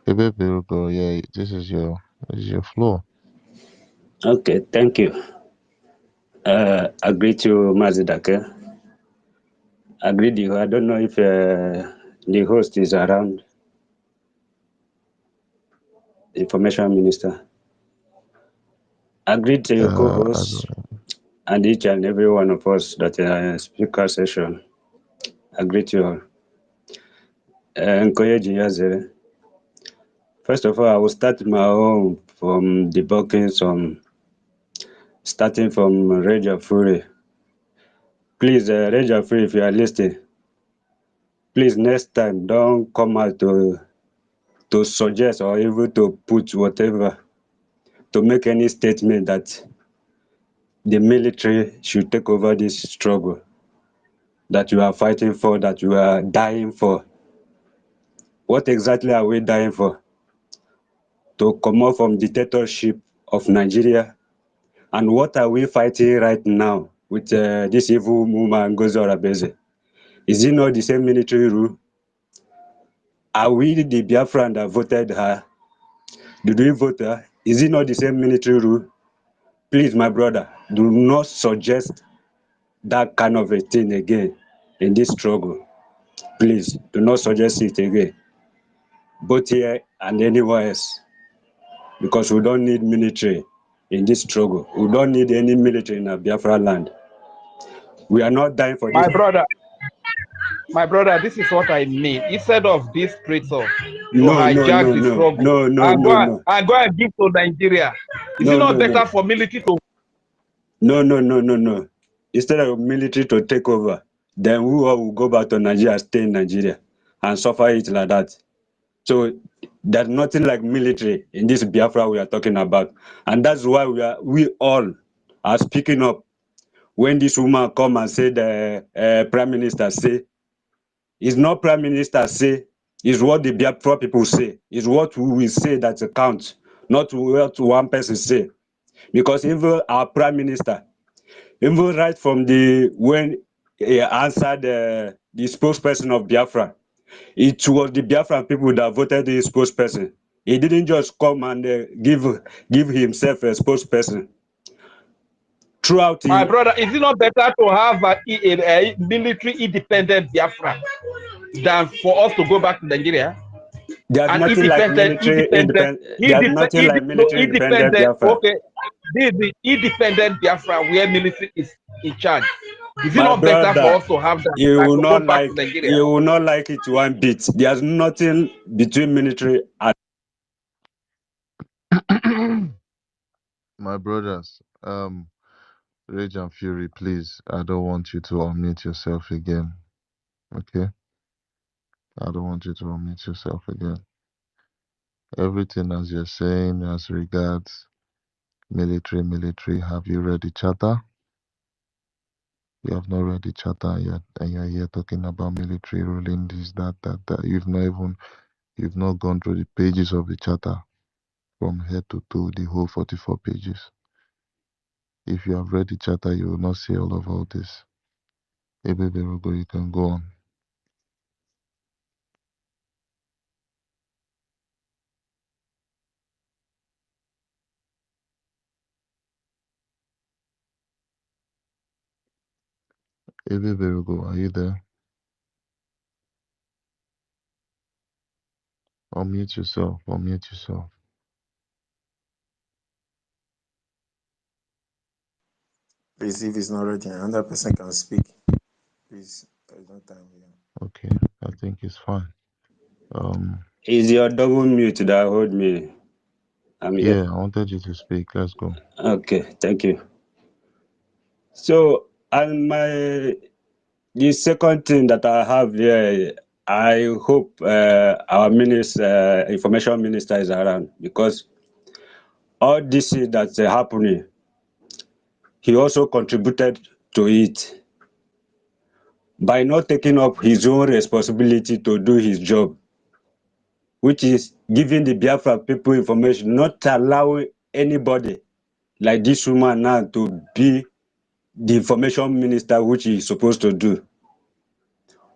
Ebe Berugo, yeah, this is your floor. Okay, thank you. I greet you, Mazidake. I greet you. I don't know if the host is around, Information Minister. I greet your I co-hosts don't and each and every one of us that are in speaker session. I greet you all. Nkoyeji Yazere. First of all, I will start my own from debunking starting from Rage of Fury. Please, Rage of Fury, if you are listening, please next time don't come out to suggest or even to put whatever, to make any statement that the military should take over this struggle that you are fighting for, that you are dying for. What exactly are we dying for? To come out from dictatorship of Nigeria? And what are we fighting right now with this evil woman, Ngozi Orabeze? Is it not the same military rule? Are we the Biafran that voted her? Did we vote her? Is it not the same military rule? Please, my brother, do not suggest that kind of a thing again in this struggle. Please, do not suggest it again, both here and anywhere else, because we don't need military in this struggle. We don't need any military in our Biafra land. We are not dying for this. My brother, My brother, this is what I mean. Instead of this creator to No, no, hijack no, the no, struggle no, no, and no, no, go and give to Nigeria, is it no, not no, no, better for military to? no, no, no, no, no. Instead of military to take over, then we all will go back to Nigeria, stay in Nigeria, and suffer it like that. So there's nothing like military in this Biafra we are talking about, and that's why we all are speaking up. When this woman come and say the prime minister say, it's not prime minister say, it's what the Biafra people say, it's what we will say that counts, not what one person say. Because even our prime minister, even right from when he answered the spokesperson of Biafra, it was the Biafran people that voted the spokesperson. He didn't just come and give himself a spokesperson. Throughout, My brother, is it not better to have a military independent Biafra than for us to go back to Nigeria? there's An nothing like military There's nothing like military independent independent. Biafra. Okay, the independent Biafra where military is in charge. Is it My not better for brother, us to have that you than will to go not back to like Nigeria? you will not like it one bit. There's nothing between military and My brothers, Rage and Fury, please, I don't want you to unmute yourself again. Okay? I don't want you to unmute yourself again. Everything as you're saying as regards military, have you read the charter? You have not read the charter yet, and you're here talking about military ruling this, that. You've not gone through the pages of the charter from head to toe, the whole 44 pages. If you have read the charter, you will not see all this. Baby Rogo, you can go on. Baby Rogo, are you there? Unmute yourself. Unmute yourself. Please, if it's not ready, another person can speak. Please, there's no time here. Okay, I think it's fine. Is your double mute that hold me? I'm here. Yeah, I wanted you to speak. Let's go. Okay, thank you. So, and the second thing that I have here, I hope our information minister is around, because all this is that's happening, he also contributed to it by not taking up his own responsibility to do his job, which is giving the Biafra people information, not allowing anybody like this woman now to be the information minister, which he's supposed to do.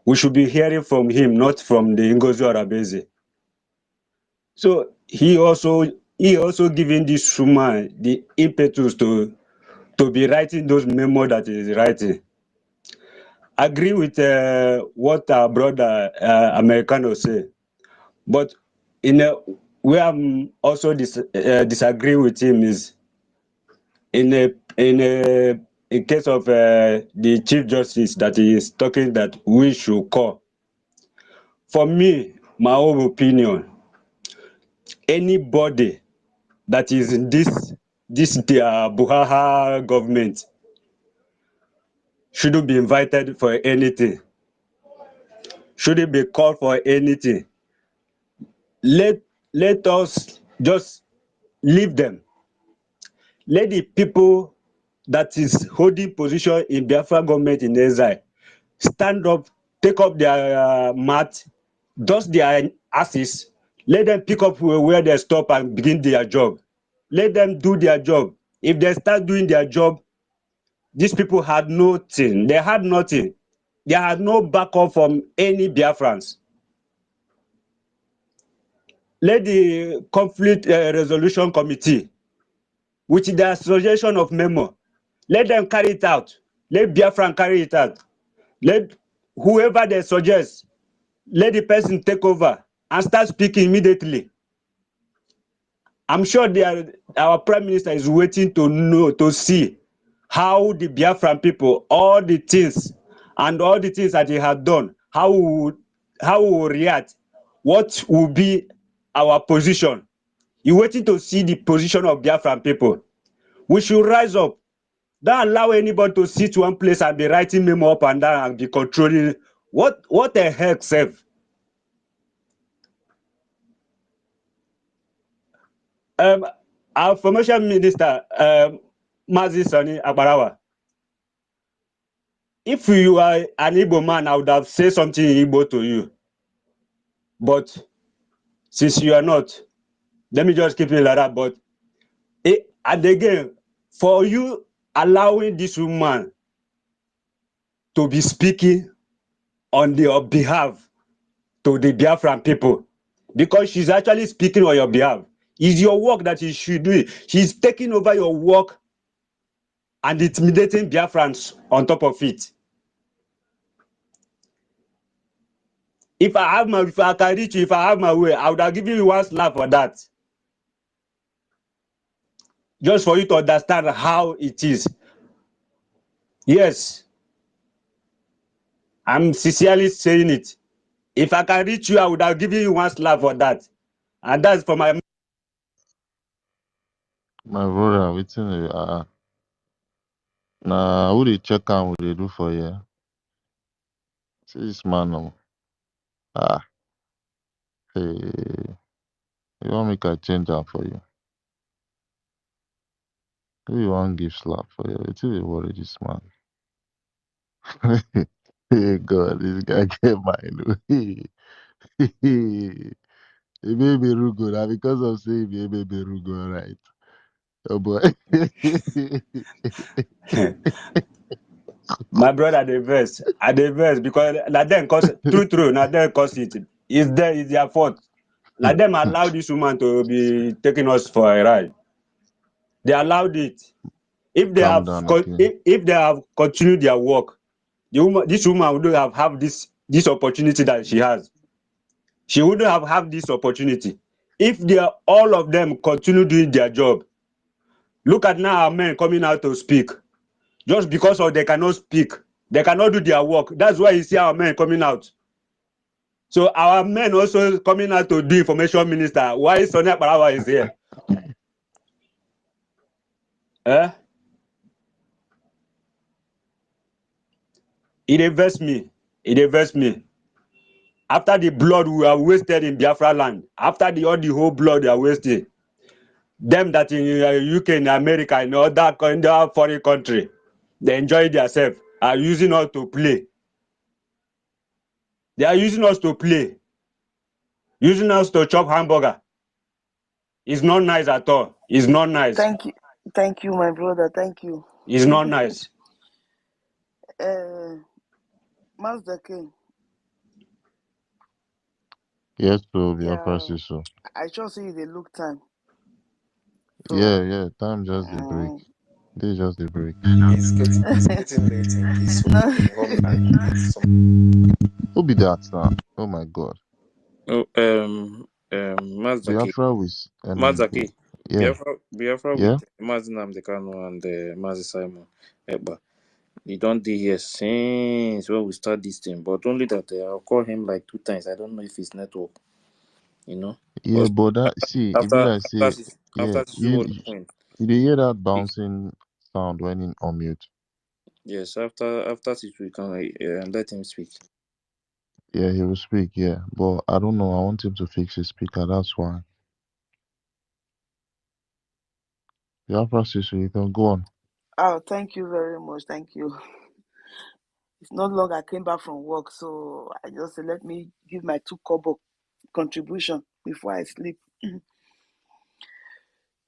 We should be hearing from him, not from the Ngozi Arabese. So he also giving this woman the impetus to be writing those memos that he is writing. Agree with what our brother Americano say, but where I'm also disagree with him is in a case of the Chief Justice that he is talking that we should call. For me, my own opinion, anybody that is in this their Buhaha government shouldn't be invited for anything, shouldn't be called for anything. Let us just leave them. Let the people that is holding position in Biafra government in exile stand up, take up their mat, dust their asses, let them pick up where they stop and begin their job. Let them do their job. If they start doing their job, these people had nothing. They had nothing. They had no backup from any Biafrans. Let the conflict resolution committee, with the association of memo, let them carry it out. Let Biafran carry it out. Let whoever they suggest, let the person take over and start speaking immediately. I'm sure our prime minister is waiting to see how the Biafran people, all the things that he had done, how we will react, what will be our position. You're waiting to see the position of Biafran people. We should rise up. Don't allow anybody to sit one place and be writing memo up and down and be controlling. What the heck, Seth? Our information minister, Mazi Sani Abarawa. If you are an Igbo man, I would have said something in Igbo to you. But since you are not, let me just keep it like that. But and again, for you allowing this woman to be speaking on your behalf to the Biafran people, because she's actually speaking on your behalf, it's your work that she should do. She's taking over your work and intimidating Biafrans on top of it. If I can reach you, if I have my way, I would have given you one slap for that. Just for you to understand how it is. Yes, I'm sincerely saying it. If I can reach you, I would have given you one slap for that. And that's for my brother, waiting. Nah, who they check out? What they do for you? See this man now. Hey, you want make I change that for you? Who you want give slap for you? It's really worry this man. Hey God, this guy get mine. He made me rugo now because of saying he made me rugo, right? Oh boy. my brother at the verse because like them cause true now them cause it is their fault. Like them allow this woman to be taking us for a ride. They allowed it. If they Calm have down, okay. if they have continued their work, this woman would have this opportunity that she has. She wouldn't have had this opportunity if all of them continue doing their job. Look at now our men coming out to speak. Just because of they cannot speak, they cannot do their work. That's why you see our men coming out. So our men also coming out to do information minister. Why Sonia Parawa is here? It invests me. It invests me. After the blood we are wasted in Biafra land, after all the whole blood they are wasted, them that in UK, in America, in other foreign country, they enjoy themselves, are using us to play. They are using us to play, using us to chop hamburger. It's not nice at all. It's not nice. Thank you, my brother. Thank you. It's not nice. Master King. Yes, so Biafra so. I just see they look time. So, yeah, time just the break. They just the break. It's getting late in this homeland. Who be that now? Oh my God. Oh, Mazaki. Biafra with Mazaki. yeah. Biafra with Mazinam Dekano and Mazi Simon Eba. He don't do here since when we start this thing, but only that I'll call him like 2 times. I don't know if it's network, you know. Yeah, but that see, if you say you hear that bouncing sound when in on mute. Yes, after we can let him speak. Yeah, he will speak. Yeah, but I don't know. I want him to fix his speaker. That's why. Biafra so you can go on. Oh, thank you very much. Thank you. It's not long I came back from work, so I just said, let me give my 2 kobo contribution before I sleep.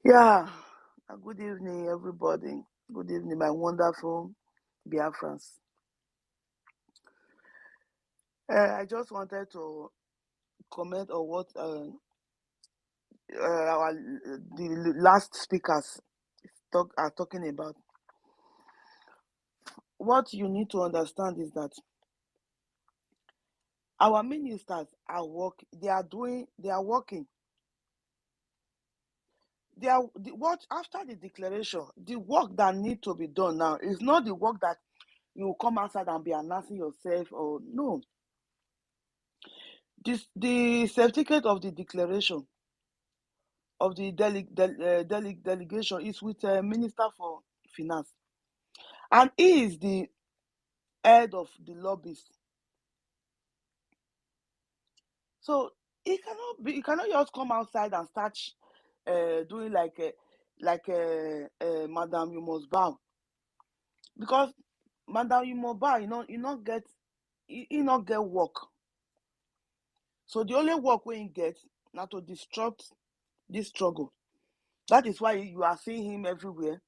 Yeah. Good evening, everybody. Good evening, my wonderful Biafrans. I just wanted to comment on what the last speakers are talking about. What you need to understand is that our ministers are working. They are working. After the declaration, the work that needs to be done now is not the work that you come outside and be announcing yourself or no. the certificate of the declaration of the delegation is with Minister for Finance, and he is the head of the lobbies. So he cannot just come outside and start doing like Madam, you must bow, because Madam, you must bow, you not get work. So the only work we get now to disrupt this struggle. That is why you are seeing him everywhere,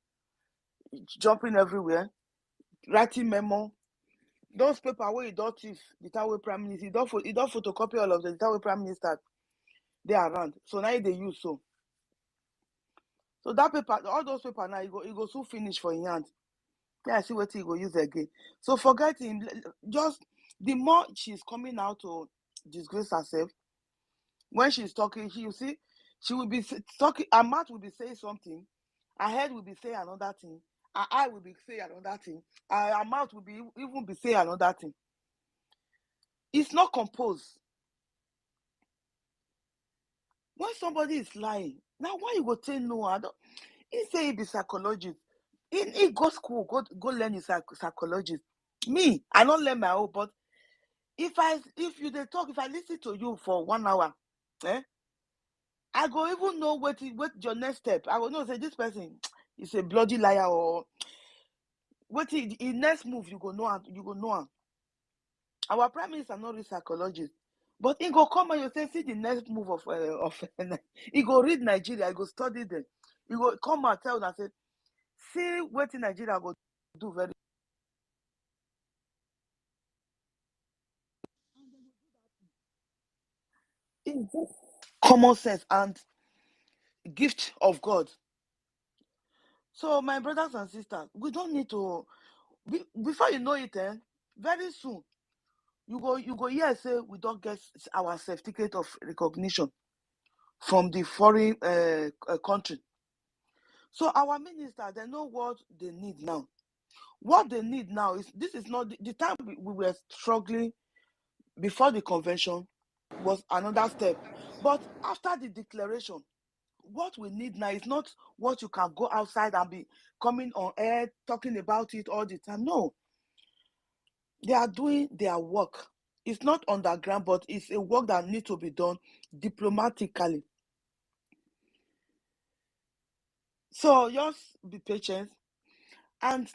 jumping everywhere, writing memo. Those paper where he don't thief the Tower Prime Minister, he don't photocopy all of the Tower Prime Minister they around. So now they use so. So that paper, all those paper now, he go soon finish for his hand. Then I see what he go use again. So forget him. Just the more she's coming out to disgrace herself, when she's talking, you see, she will be talking. Her mouth will be saying something, her head will be saying another thing, her eye will be saying another thing, her mouth will be even be saying another thing. It's not composed. When somebody is lying, now why you go say no? I don't. He say he be psychologist. He go school, go learn his psychologist. Me, I don't learn my own, but if you dey talk, if I listen to you for 1 hour, I go even know what your next step. I will know say this person is a bloody liar, or what his next move you go know am. Our prime minister not read psychologist, but he go come and you say see the next move of he go read Nigeria, he go study them, he go come and tell them say see what in Nigeria go do very. It's just common sense and gift of God. So my brothers and sisters, we don't need to before you know it, very soon you go hear say we don't get our certificate of recognition from the foreign country. So our minister, they know what they need now. What they need now is, this is not the time we were struggling before the convention was another step. But after the declaration, what we need now is not what you can go outside and be coming on air talking about it all the time. No, they are doing their work. It's not underground, but it's a work that needs to be done diplomatically. So just be patient. And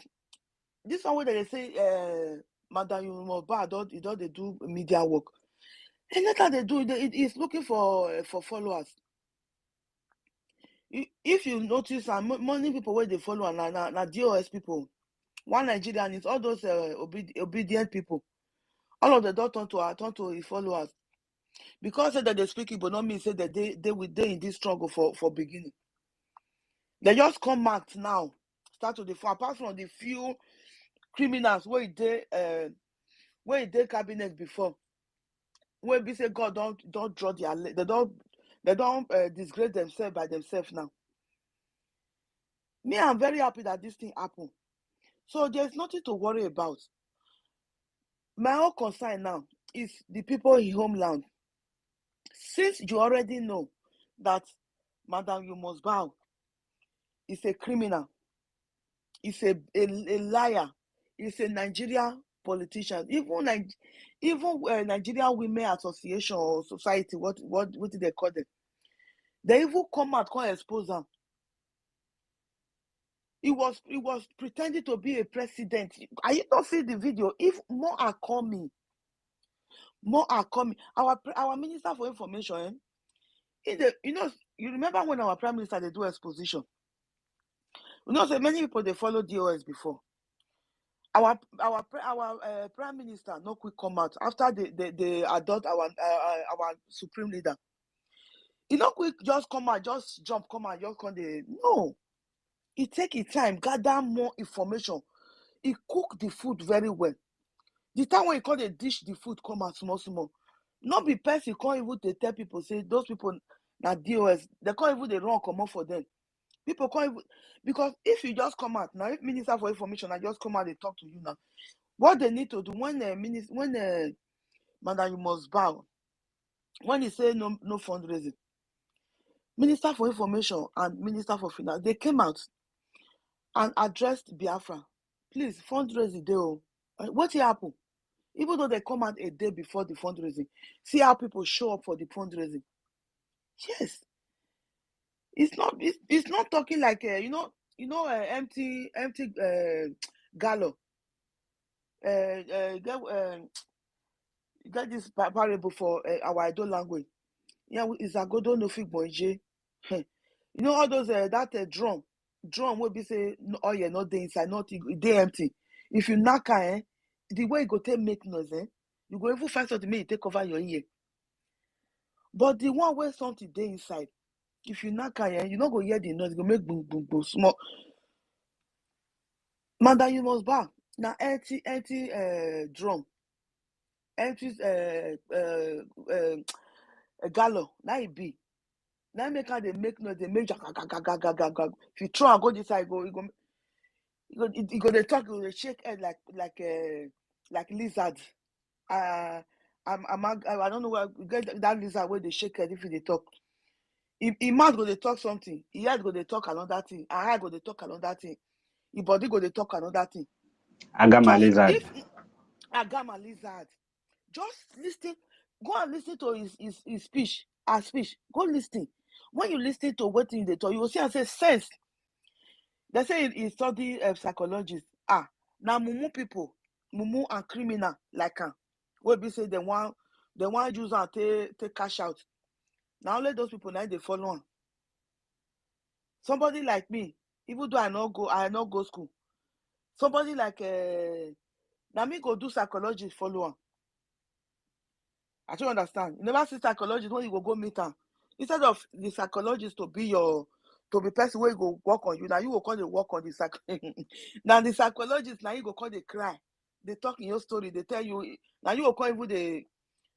this one way that they say, Madam, you must buy, they do media work. And later they do, it's looking for followers. If you notice, many people where they follow na DOS people. One Nigerian is all those obedient people. All of them don't turn to followers. Because that they speak Igbo not mean say that they in this struggle for beginning. They just come out now, start to the apart from the few criminals where they cabinet before. Where we say God don't draw their they don't disgrace themselves by themselves now. Me, I'm very happy that this thing happened. So there's nothing to worry about. My whole concern now is the people in homeland. Since you already know that Madam, you must bow, is a criminal, is a liar, is a Nigerian politician, even Nigerian Women Association or Society, what do they call them? They even come out, come expose them. He was pretending to be a president. I don't see the video. If more are coming, Our Minister for Information, you remember when our Prime Minister they do exposition. So many people they follow DOS before. Our Prime Minister no quick come out after they adopt our supreme leader. He no quick just come out, just jump, come out, just come there. No, he take his time, gather more information. He cook the food very well. The time when he call they dish the food come out small. Not be person can't even they tell people say those people na DOS. They can't even they run come out for them. People can't even, because if you just come out now, if Minister for Information I just come out they talk to you now, what they need to do when Madam, you must bow, when he say no fundraising, Minister for Information and Minister for Finance, they came out and addressed Biafra. Please, fundraising dey. What happened? Even though they come out a day before the fundraising, see how people show up for the fundraising. Yes, it's not talking like empty gallo. Get this parable for our Edo language. Yeah, is agodo no fit bonje. You know all those that drum will be say oh yeah, not the inside, not they empty. If you knock the way you go take make noise, you go even find something make take cover your ear. But the one where something dey inside, if you knock you not go hear the noise, you go make boom boom boom small. Madam, you must back. Now empty drum, empty gallo. Now it be. Now make how they make noise, they make gaga. If you try and go this side, you go they talk, you go shake head like lizard. I don't know where you get that lizard where they shake head if they talk. If mouth go they talk something, ear go they talk another thing, eye go they talk another thing, your body go they talk another thing. Agama lizard. If Agama lizard, just listen, go and listen to his speech. Go listen. When you listen to what they talk, you will see and say sense. They say he study psychologist. Now mumu people, mumu and criminal like will be say they want use and take cash out. Now let those people now they follow on. Somebody like me, even though I not go school. Somebody like now me go do psychologist follow on. I don't understand. You never see psychologist when you go meet her. Instead of the psychologist to be person where you go work on you, now you will call the work on the now the psychologist now you go call the cry. They talk in your story, they tell you now you will call even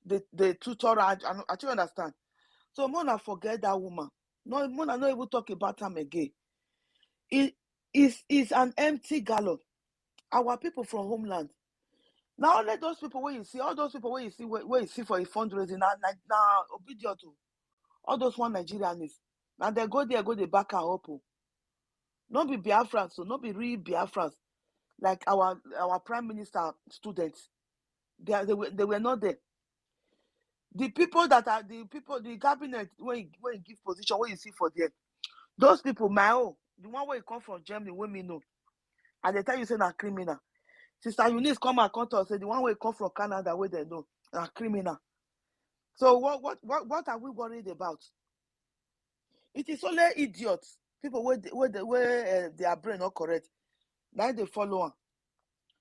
the tutor. I don't understand. So Mona forget that woman. No, Mona not even talk about him again. It is an empty gallop. Our people from homeland. Now let those people where you see, all those people where you see for a fundraising now obedient to all those one Nigerians. Now they go there, go the back and up. Not be Biafrans, so not be real Biafrans, like our prime minister students. They were not there. The people that are the cabinet when you give position, what you see for them, those people, the one where you come from Germany, when me know, and they tell you say na criminal. Sister Eunice come and come to us say the one where you come from Canada, where they know, na criminal. So what are we worried about? It is only idiots, people where their brain not correct, now they follow on.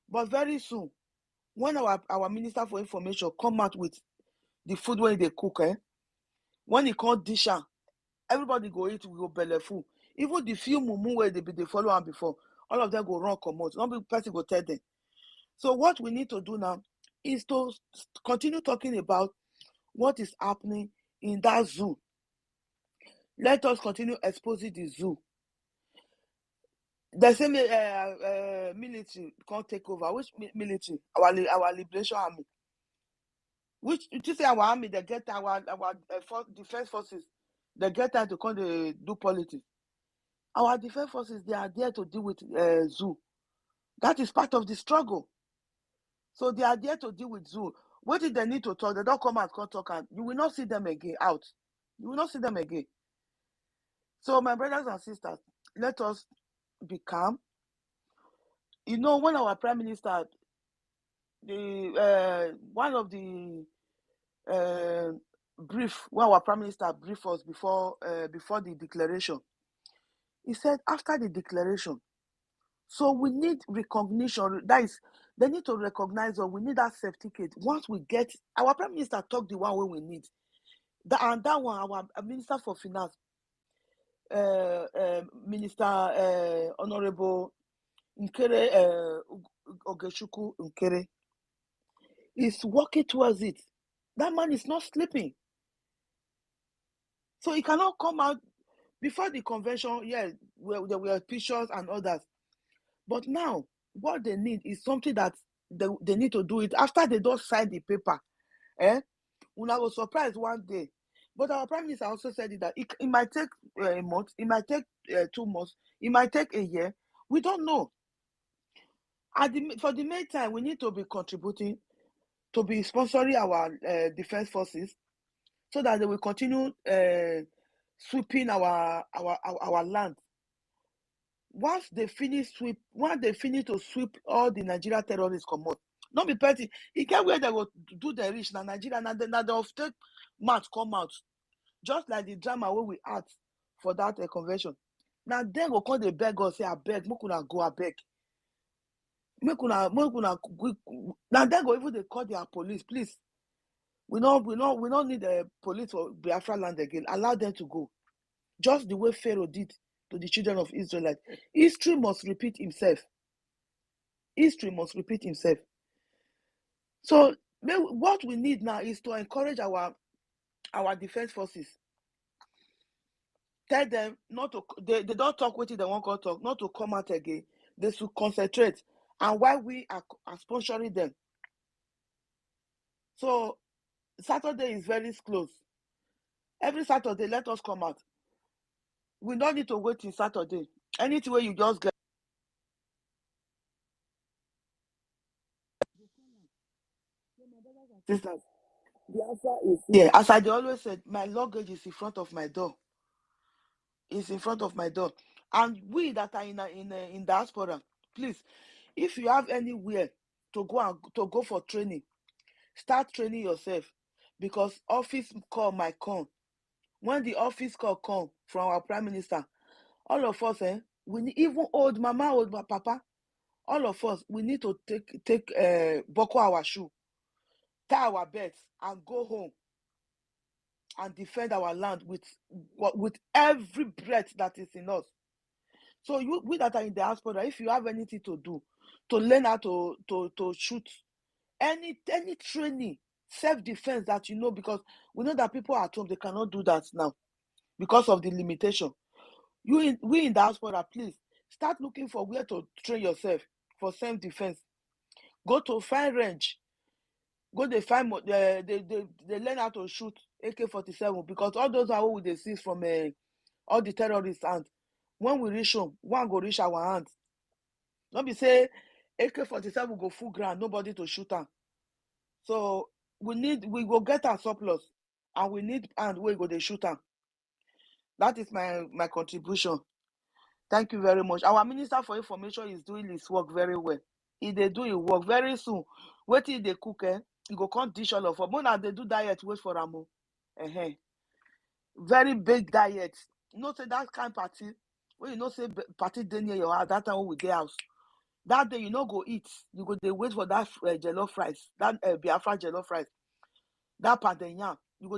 But very soon, when our Minister for Information come out with the food when they cook, when he can't dish am, everybody go eat, we go belly full. Even the few mumu where they follow on before, all of them go run come out. Not big person go tell them. So what we need to do now is to continue talking about what is happening in that zoo. Let us continue exposing the zoo. The same military can't take over. Which military? Our liberation army. Which you say our army, they get our defense forces, they get time to come to do politics. Our defense forces, they are there to deal with zoo. That is part of the struggle. So they are there to deal with zoo. What did they need to talk? They don't come out, come talk, and you will not see them again out. You will not see them again. So my brothers and sisters, let us be calm. You know, when our prime minister, one of the brief, when our prime minister briefed us before the declaration, he said after the declaration, so we need recognition. That is, they need to recognize us. We need that certificate. Once we get, our prime minister talk the one way we need. That one, our minister for finance, Minister Honorable Nkere Ogeshuku Nkere, is working towards it. That man is not sleeping. So he cannot come out before the convention. Yeah, there were pictures and others. But now, what they need is something that they need to do it after they don't sign the paper. Una was surprised one day. But our Prime Minister also said it that it might take a month, it might take 2 months, it might take a year. We don't know. For the meantime, we need to be contributing, to be sponsoring our defense forces, so that they will continue sweeping our land. Once they finish to sweep all the Nigeria terrorists come out, not be petty. It get where they will do the rich na Nigeria, now they take match come out, just like the drama where we act for that convention. Now then go call the beg us, say abeg, make una go abeg. Make una now then go even they call their police, please. We don't need the police for Biafra land again. Allow them to go. Just the way Pharaoh did to the children of Israel. History must repeat himself. History must repeat himself. So what we need now is to encourage our defense forces. Tell them not to, they don't talk what they want to talk, not to come out again. They should concentrate. And while we are sponsoring them. So Saturday is very close. Every Saturday, let us come out. We don't need to wait till Saturday. Anything where you just get. Sisters, the answer is yeah. As I always said, my luggage is in front of my door. It's in front of my door. And we that are in diaspora, please, if you have anywhere to go for training, start training yourself, because office call might come. When the office call come from our Prime Minister, all of us, we need, even old mama, old papa, all of us, we need to take buckle our shoe, tie our belts, and go home and defend our land with every breath that is in us. So we that are in the diaspora, if you have anything to do, to learn how to shoot, any training, self-defense that you know, because we know that people at home, they cannot do that now because of the limitation. We in diaspora, please start looking for where to train yourself for self-defense. Go to find range. Go they find they learn how to shoot AK-47, because all those are what they see from all the terrorists, and when we reach home, one go reach our hands. Don't be say AK-47 go full ground, nobody to shoot them. So we go get our surplus, and we need and we go they shoot them. That is my contribution. Thank you very much. Our Minister for Information is doing his work very well. If they do his work very soon, wait till they cook, you go come dish all of them. When they do diet, wait for them. Very big diet. You know, say that kind of party, when you know say party day near your house, that time when we get house. That day you no go eat. You go they wait for that jollof rice, that Biafra jollof rice. That pandenya, you go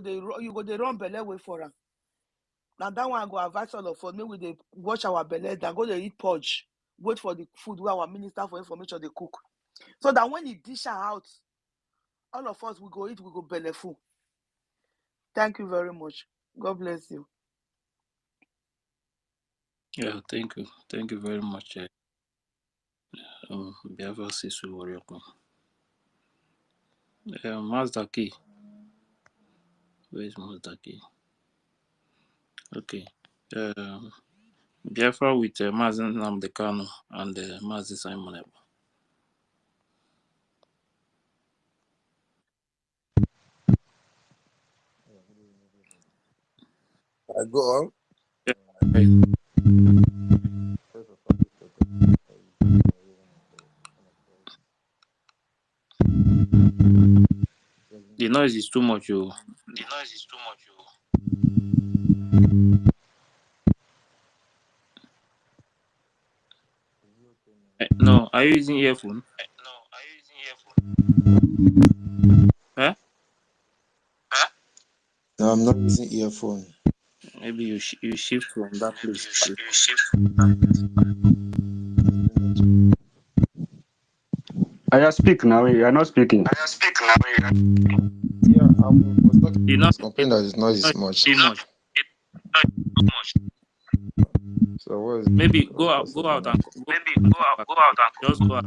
they run belly wait for them. Now that one I go advise all of us. Maybe they watch our belly, then go they eat purge. Wait for the food where our Minister for Information they cook. So that when he dish out, all of us will go eat, we go belly full. Thank you very much. God bless you. Yeah, thank you. Thank you very much. Biafra Sisu Warrior. Mazda Key. Where is Mazda Key? Okay. Biafra with Mazen Namdekano and Mazi Simon Eba. I go on. Yeah, right. The noise is too much. The noise is too much. No, are you using earphone? No, are you using earphone? Huh? No, I'm not using earphone. Maybe you shift from that place. I speak now. You are not speaking. Yeah, I was talking. You know, Complaining that the noise is much. too much. So what is Maybe go out and just go out.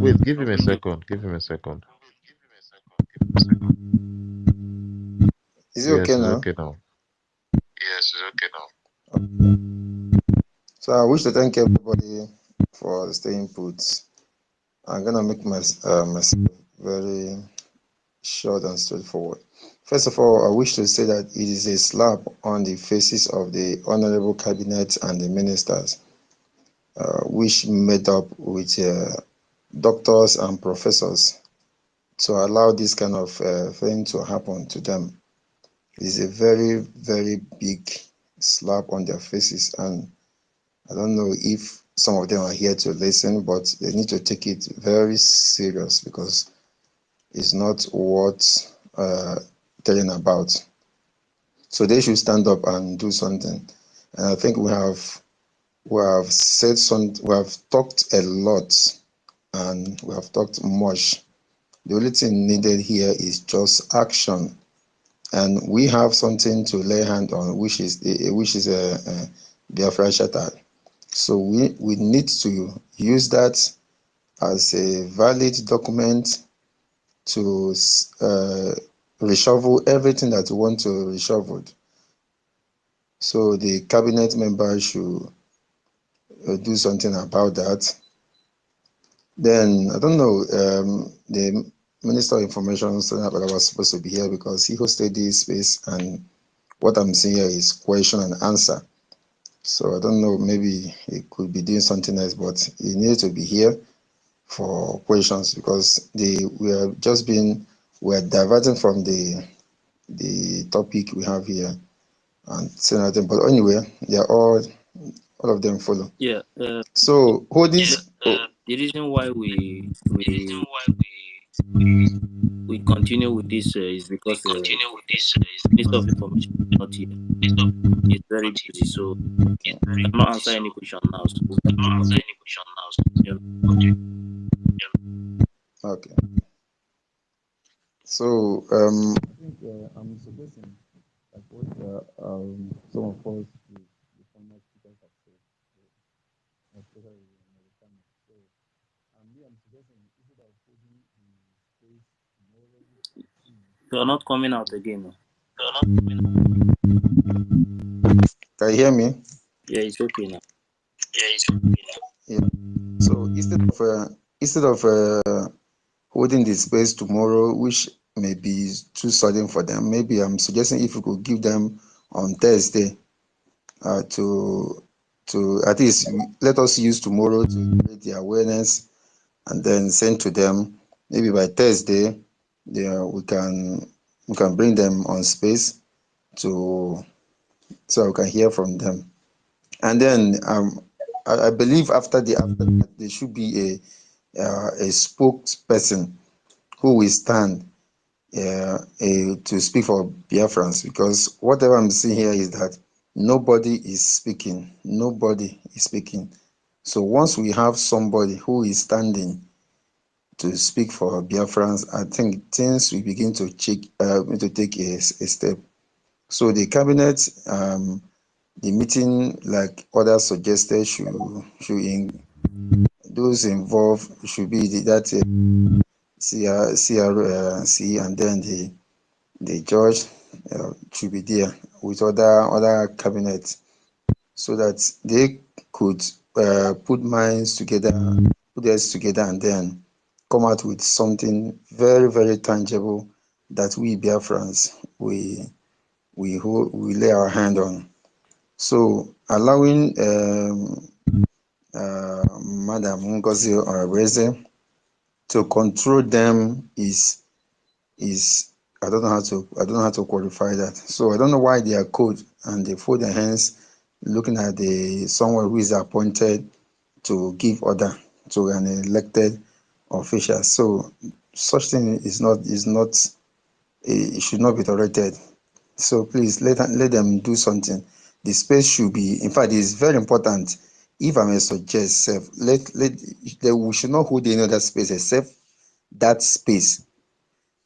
Wait, give him a second. Give him a second. Is it Yes, okay it's now? okay now. Yes, it's okay now. So I wish to thank everybody for staying put. I'm gonna make myself very short and straightforward. First of all, I wish to say that it is a slap on the faces of the honorable cabinet and the ministers, which made up with doctors and professors to allow this kind of thing to happen to them. It is a very, very big slap on their faces, and I don't know if some of them are here to listen, but they need to take it very serious because it's not worth telling about. So they should stand up and do something. And I think we have said we have talked a lot, and we have talked much. The only thing needed here is just action, and we have something to lay hand on, which is a Biafra Charter. So we need to use that as a valid document to reshuffle everything that we want to reshuffle. So the cabinet members should do something about that. Then I don't know, the Minister of Information was supposed to be here because he hosted this space, and what I'm seeing here is question and answer. So I don't know, maybe he could be doing something else, but he needs to be here for questions because we're diverting from the topic we have here and saying nothing. But anyway, they're all of them follow. Yeah. So holding. The reason why we continue with this is because Minister of Information is not here. He's very busy, so we cannot answer any question now. So we have to continue. Okay. So I think I'm suggesting like what some of us the former speakers have said, especially in Americana. So I'm suggesting instead of holding the space tomorrow, You are not coming out again. No? Can you hear me? Yeah, it's okay now. Yeah. So instead of holding the space tomorrow, which may be too sudden for them, maybe I'm suggesting if we could give them on Thursday to at least let us use tomorrow to create the awareness and then send to them. Maybe by Thursday, we can bring them on space so we can hear from them. And then I believe after that there should be a spokesperson who will stand to speak for Biafrans, because whatever I'm seeing here is that nobody is speaking. Nobody is speaking. So once we have somebody who is standing to speak for Biafrans, I think things will begin to take a step. So the cabinet, the meeting, like others suggested, those involved should be that CRC, and then the judge should be there with other cabinets, so that they could put minds together, put heads together, and then come out with something very, very tangible that we Biafrans we lay our hand on. So allowing Madam Ngozi Orebeze to control them is I don't know how to qualify that. So I don't know why they are cold and they fold their hands looking at someone who is appointed to give order to an elected official. So such thing it should not be tolerated. So please let them do something. The space should be, in fact, it's very important. If I may suggest, we should not hold any other space except that space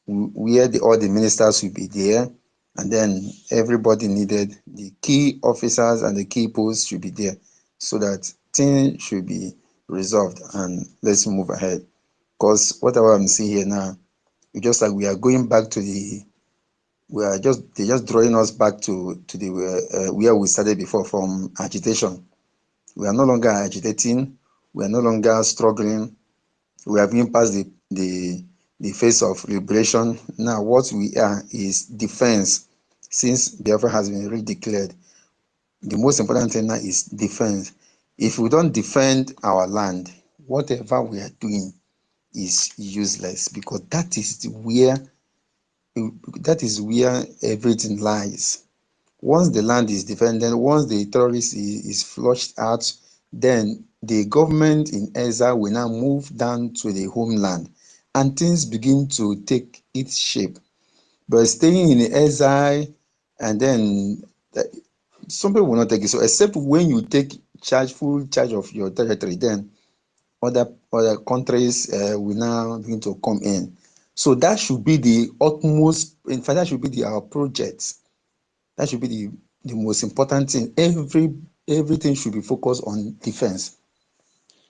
where all the ministers will be there, and then everybody needed, the key officers and the key posts should be there, so that things should be resolved and let's move ahead. Because whatever I'm seeing here now, It's just like we are going back to they're just drawing us back to the where we started before, from agitation. We are no longer agitating. We are no longer struggling. We have been past the phase of liberation. Now what we are is defense. Since Biafra has been redeclared, the most important thing now is defense. If we don't defend our land, whatever we are doing is useless, because that is where everything lies. Once the land is defended, once the terrorist is flushed out, then the government in exile will now move down to the homeland and things begin to take its shape. But staying in the exile, and then some people will not take it. So except when you take full charge of your territory, then other countries will now begin to come in. So that should be the utmost, in fact, that should be our project. That should be the most important thing. Everything should be focused on defense.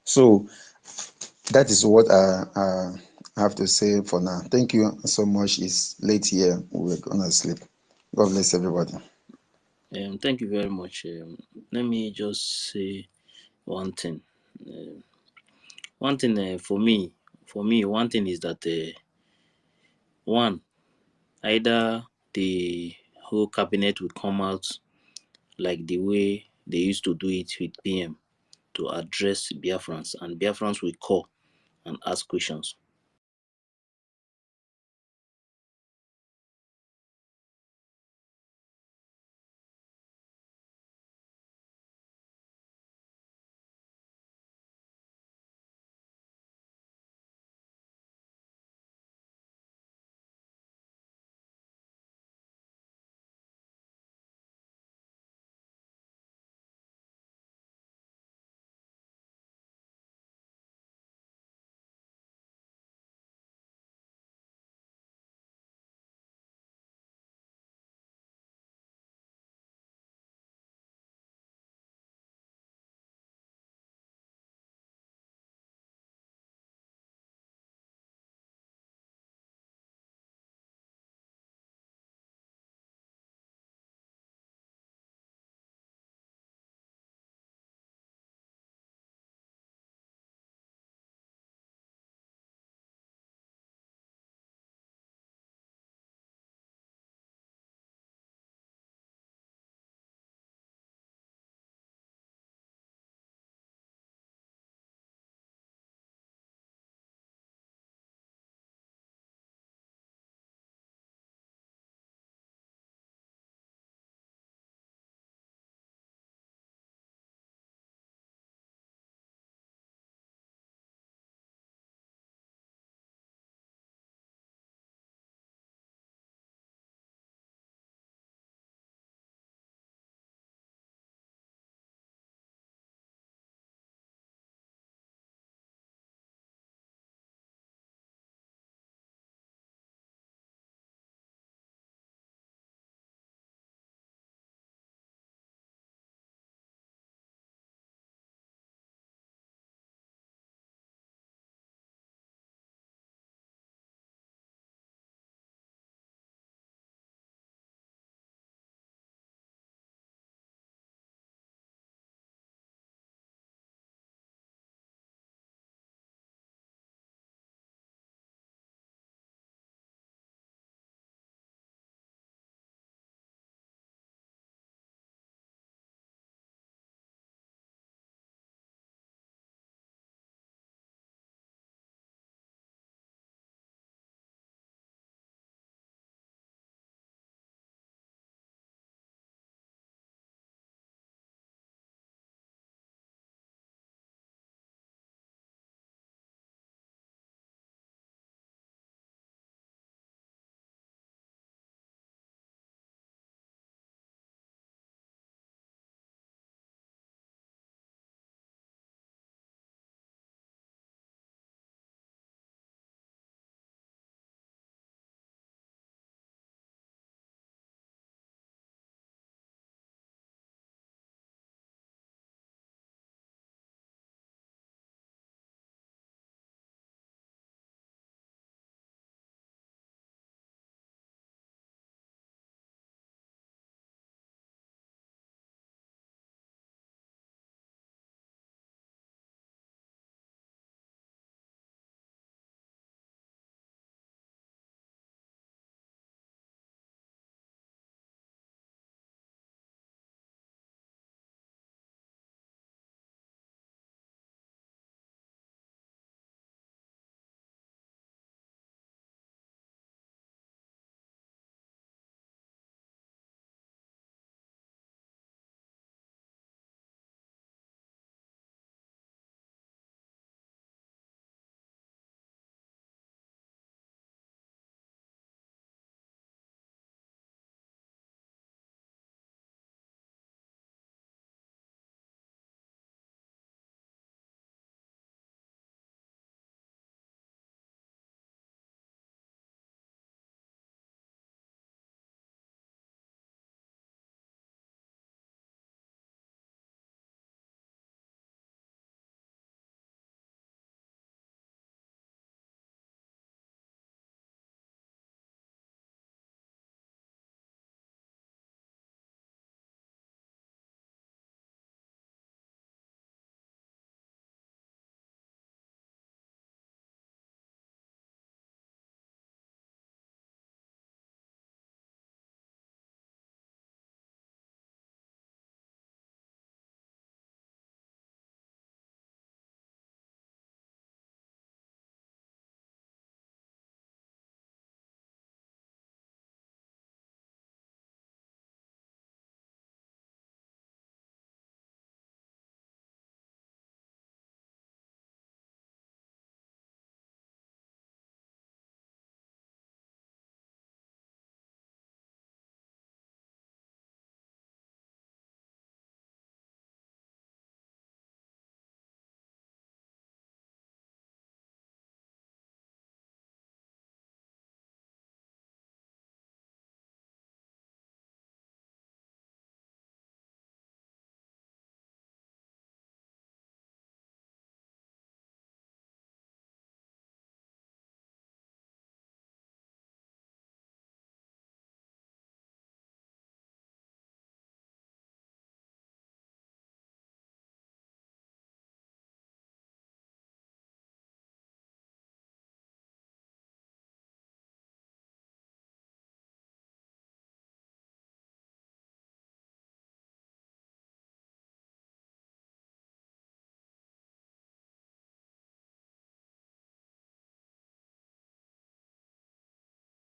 So that is what I have to say for now. Thank you so much. It's late here. We're gonna sleep. God bless everybody. Thank you very much. Let me just say one thing. For me, one thing is that one, either the whole cabinet will come out like the way they used to do it with PM to address Biafrans, and Biafrans will call and ask questions.